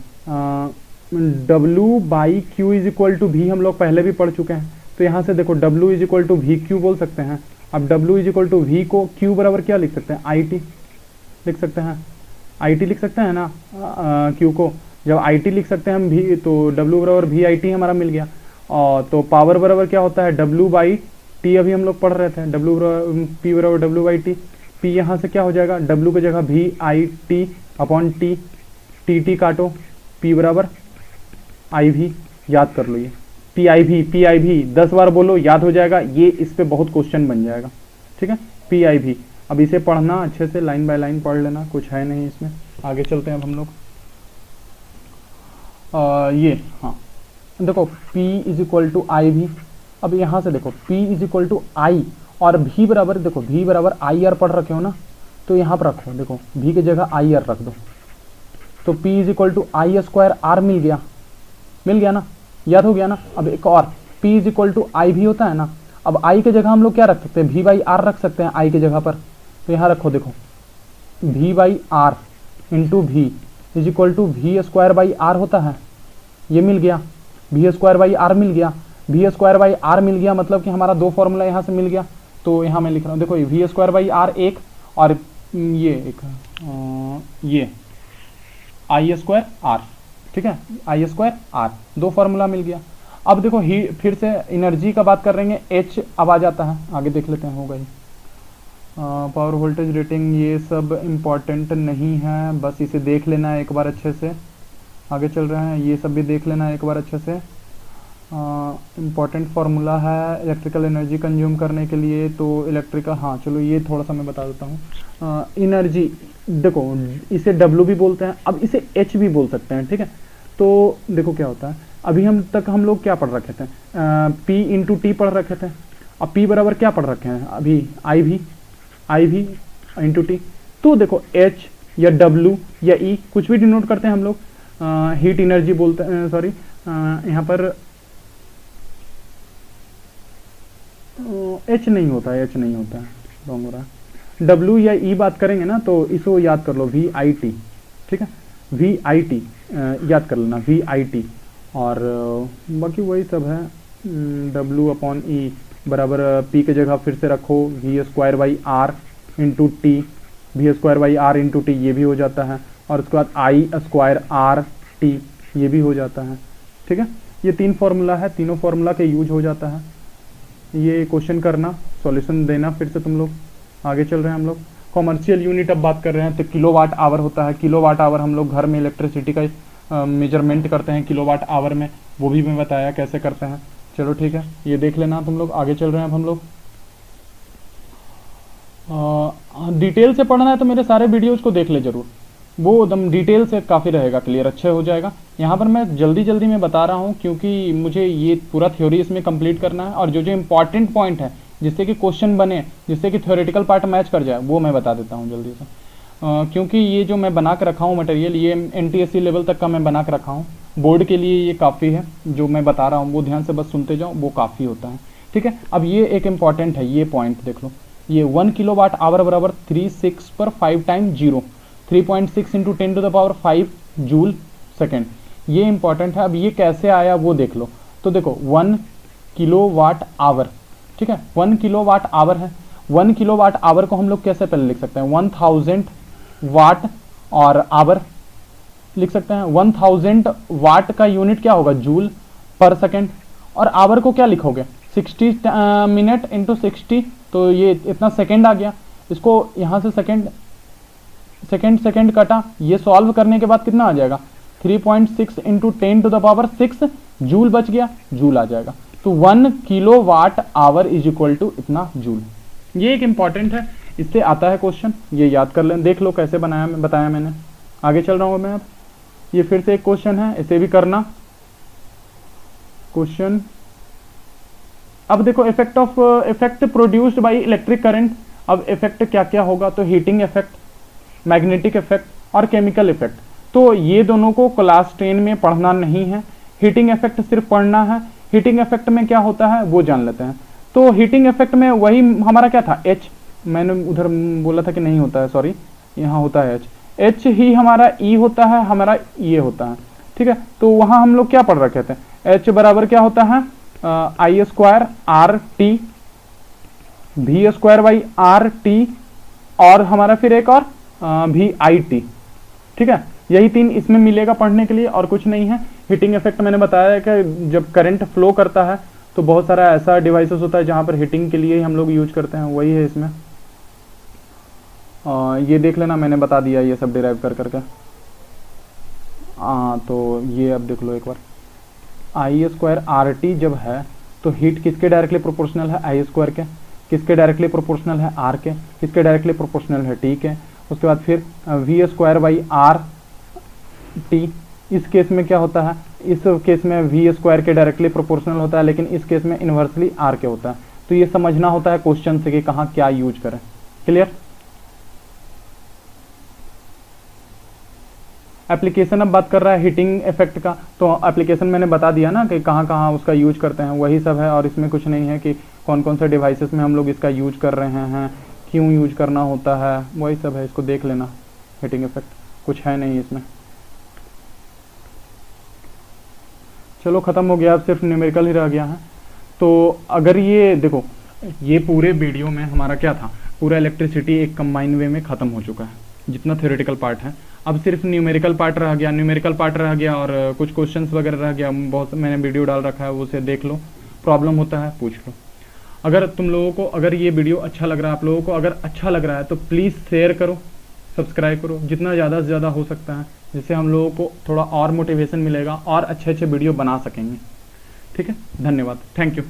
W/Q is equal to V, हम लोग पहले भी पढ़ चुके हैं। तो यहाँ से देखो, W is equal to VQ बोल सकते हैं। अब W is equal to V को Q बराबर क्या लिख सकते हैं, IT लिख सकते हैं, IT लिख सकते हैं ना, Q को। जब आई टी लिख सकते हैं हम भी, तो डब्ल्यू बराबर वी आई टी हमारा मिल गया। और तो पावर बराबर क्या होता है डब्ल्यू बाई टी, अभी हम लोग पढ़ रहे थे डब्ल्यू पी बराबर डब्ल्यू बाई टी। पी यहाँ से क्या हो जाएगा डब्ल्यू की जगह V I T upon T, T T काटो, पी बराबर आई भी, याद कर लो ये पी आई भी 10 बार बोलो याद हो जाएगा, ये इस पे बहुत क्वेश्चन बन जाएगा, ठीक है। पी आई भी, अब इसे पढ़ना अच्छे से लाइन बाय लाइन पढ़ लेना, कुछ है नहीं इसमें। आगे चलते हैं अब हम लोग। ये हाँ देखो P इज इक्वल टू आई भी, अब यहाँ से देखो P इज इक्वल टू आई और V बराबर, देखो V बराबर आई आर पढ़ रखे हो ना, तो यहाँ पर रखो, देखो V की जगह आई आर रख दो, तो P is equal to I square R मिल गया ना, याद हो गया ना। अब एक और P इज इक्वल टू आई भी होता है ना, अब आई की जगह हम लोग क्या रख सकते हैं V बाई आर रख सकते हैं आई की जगह पर, तो यहाँ रखो देखो V by R into V is equal to V square by R होता है, ये मिल गया, वी स्क्वायर बाई आर मिल गया, वी स्क्वायर बाई आर मिल गया, मतलब कि हमारा दो फॉर्मूला यहाँ से मिल गया। तो यहाँ मैं लिख रहा हूँ देखो वी स्क्वायर बाई आर एक और ये एक ये आई स्क्वायर आर, ठीक है, आई स्क्वायर आर, दो फॉर्मूला मिल गया। अब देखो ही फिर से एनर्जी का बात कर रहे हैं, एच अब आ जाता है, आगे देख लेते हैं, होगा ही पावर वोल्टेज रेटिंग, ये सब इम्पॉर्टेंट नहीं है, बस इसे देख लेना है एक बार अच्छे से। आगे चल रहे हैं, ये सब भी देख लेना है एक बार अच्छे से। इम्पॉर्टेंट फार्मूला है इलेक्ट्रिकल एनर्जी कंज्यूम करने के लिए, तो इलेक्ट्रिकल, हाँ चलो ये थोड़ा सा मैं बता देता हूँ। एनर्जी देखो इसे W भी बोलते हैं, अब इसे H भी बोल सकते हैं, ठीक है। तो देखो क्या होता है, अभी हम लोग क्या पढ़ रखे थे, P इंटू टी पढ़ रखे थे, अब P बराबर क्या पढ़ रखे हैं अभी आई भी इंटू टी। तो देखो H या W या E कुछ भी डिनोट करते हैं हम लोग, हीट एनर्जी बोलते हैं, सॉरी यहाँ पर H नहीं होता है, रॉन्ग हो रहा है। W या E बात करेंगे ना, तो इसको याद कर लो VIT, ठीक है, VIT याद कर लेना VIT, और बाकी वही सब है। W अपॉन E बराबर P की जगह फिर से रखो V square by R into T, V square by R into T, ये भी हो जाता है, और उसके बाद आई स्क्वायर आर टी, ये भी हो जाता है, ठीक है। ये तीन फार्मूला है, तीनों फार्मूला के यूज हो जाता है। ये क्वेश्चन करना, सॉल्यूशन देना फिर से तुम लोग। आगे चल रहे हैं हम लोग, कॉमर्शियल यूनिट अब बात कर रहे हैं, तो किलोवाट आवर होता है। किलोवाट आवर हम लोग घर में इलेक्ट्रिसिटी का मेजरमेंट करते हैं किलोवाट आवर में, वो भी मैं बताया कैसे करते हैं। चलो ठीक है, ये देख लेना तुम लोग। आगे चल रहे हैं अब हम लोग, डिटेल से पढ़ना है तो मेरे सारे वीडियोज़ को देख ले जरूर, वो एकदम डिटेल से काफ़ी रहेगा, क्लियर अच्छे हो जाएगा। यहाँ पर मैं जल्दी में बता रहा हूँ क्योंकि मुझे ये पूरा थ्योरी इसमें कंप्लीट करना है, और जो इंपॉर्टेंट पॉइंट है जिससे कि क्वेश्चन बने, जिससे कि थ्योरेटिकल पार्ट मैच कर जाए, वो मैं बता देता हूँ जल्दी से। क्योंकि ये जो मैं बना के रखा हूँ मटेरियल, ये NTSC लेवल तक का मैं बना के रखा हूँ, बोर्ड के लिए ये काफ़ी है। जो मैं बता रहा हूँ वो ध्यान से बस सुनते जाओ, वो काफ़ी होता है, ठीक है। अब ये एक इम्पॉर्टेंट है, ये पॉइंट देख लो, ये 1 किलोवाट आवर बराबर 36 पर 5 time 0, 3.6 into 10 to the power 5 joule second, ये इंपॉर्टेंट है। अब ये कैसे आया वो देख लो, तो देखो 1 किलोवाट आवर, ठीक है, 1 किलोवाट आवर है। 1 किलोवाट आवर को हम लोग कैसे पहले लिख सकते हैं, 1000 वाट और आवर लिख सकते हैं। 1000 वाट का यूनिट क्या होगा, जूल पर सेकेंड, और आवर को क्या लिखोगे 60 मिनट इंटू 60, तो ये इतना सेकेंड आ गया। इसको यहाँ से सेकेंड कटा, ये सॉल्व करने के बाद कितना आ जाएगा 3.6 into 10 to the power 6 joule बच गया, जूल आ जाएगा। तो 1 kilo watt hour is equal to इतना जूल। ये एक इंपॉर्टेंट है, इससे आता है क्वेश्चन, ये याद कर लें, देख लो कैसे बताया मैंने। आगे चल रहा हूँ मैं अब, ये फिर से एक क्वेश्चन है, इसे भी करना क्वेश्चन। अब देखो effect produced by electric current. अब इफेक्ट क्या क्या होगा, तो हीटिंग इफेक्ट, मैग्नेटिक इफेक्ट और केमिकल इफेक्ट। तो ये दोनों को क्लास 10 में पढ़ना नहीं है, हीटिंग इफेक्ट सिर्फ पढ़ना है। हीटिंग इफेक्ट में क्या होता है वो जान लेते हैं। तो हीटिंग इफेक्ट में वही हमारा क्या था, एच, मैंने उधर बोला था कि नहीं होता है, सॉरी यहाँ होता है एच ही हमारा ई होता है, हमारा ये होता है, ठीक है। तो वहाँ हम लोग क्या पढ़ रखे थे, एच बराबर क्या होता है I square R T, V square by R T, और हमारा फिर एक और वी आई टी, ठीक है। यही 3 इसमें मिलेगा पढ़ने के लिए और कुछ नहीं है। हीटिंग इफेक्ट मैंने बताया है कि जब करंट फ्लो करता है तो बहुत सारा ऐसा डिवाइसेस होता है जहाँ पर हीटिंग के लिए ही हम लोग यूज करते हैं, वही है इसमें। ये देख लेना, मैंने बता दिया ये सब डिराइव कर करके। तो ये अब देख लो एक बार, I² RT जब है तो हीट किसके डायरेक्टली प्रोपोर्शनल है, I² के। किसके डायरेक्टली प्रोपोर्शनल है, R के। किसके डायरेक्टली प्रोपोर्शनल है, T के। उसके बाद फिर V² RT। इस केस में क्या होता है, इस केस में V² के डायरेक्टली प्रोपोर्शनल होता है, लेकिन इस केस में इन्वर्सली R के होता है। तो ये समझना होता है क्वेश्चन से कि कहाँ क्या यूज करें। क्लियर। एप्लीकेशन अब बात कर रहा है हीटिंग इफेक्ट का, तो एप्लीकेशन मैंने बता दिया ना कि कहाँ कहाँ उसका यूज करते हैं, वही सब है। और इसमें कुछ नहीं है कि कौन कौन से डिवाइसेस में हम लोग इसका यूज कर रहे हैं, क्यों यूज करना होता है, वही सब है। इसको देख लेना, हीटिंग इफेक्ट कुछ है नहीं इसमें। चलो ख़त्म हो गया, अब सिर्फ न्यूमेरिकल ही रह गया है। तो अगर ये देखो, ये पूरे वीडियो में हमारा क्या था, पूरा इलेक्ट्रिसिटी एक कंबाइन वे में ख़त्म हो चुका है, जितना थ्योरेटिकल पार्ट है। अब सिर्फ न्यूमेरिकल पार्ट रह गया, न्यूमेरिकल पार्ट रह गया और कुछ क्वेश्चंस वगैरह रह गया। बहुत मैंने वीडियो डाल रखा है, उसे देख लो, प्रॉब्लम होता है पूछ लो। अगर तुम लोगों को अगर ये वीडियो अच्छा लग रहा है, आप लोगों को अगर अच्छा लग रहा है तो प्लीज़ शेयर करो, सब्सक्राइब करो, जितना ज़्यादा से ज़्यादा हो सकता है, जिससे हम लोगों को थोड़ा और मोटिवेशन मिलेगा और अच्छे अच्छे वीडियो बना सकेंगे। ठीक है, धन्यवाद, थैंक यू।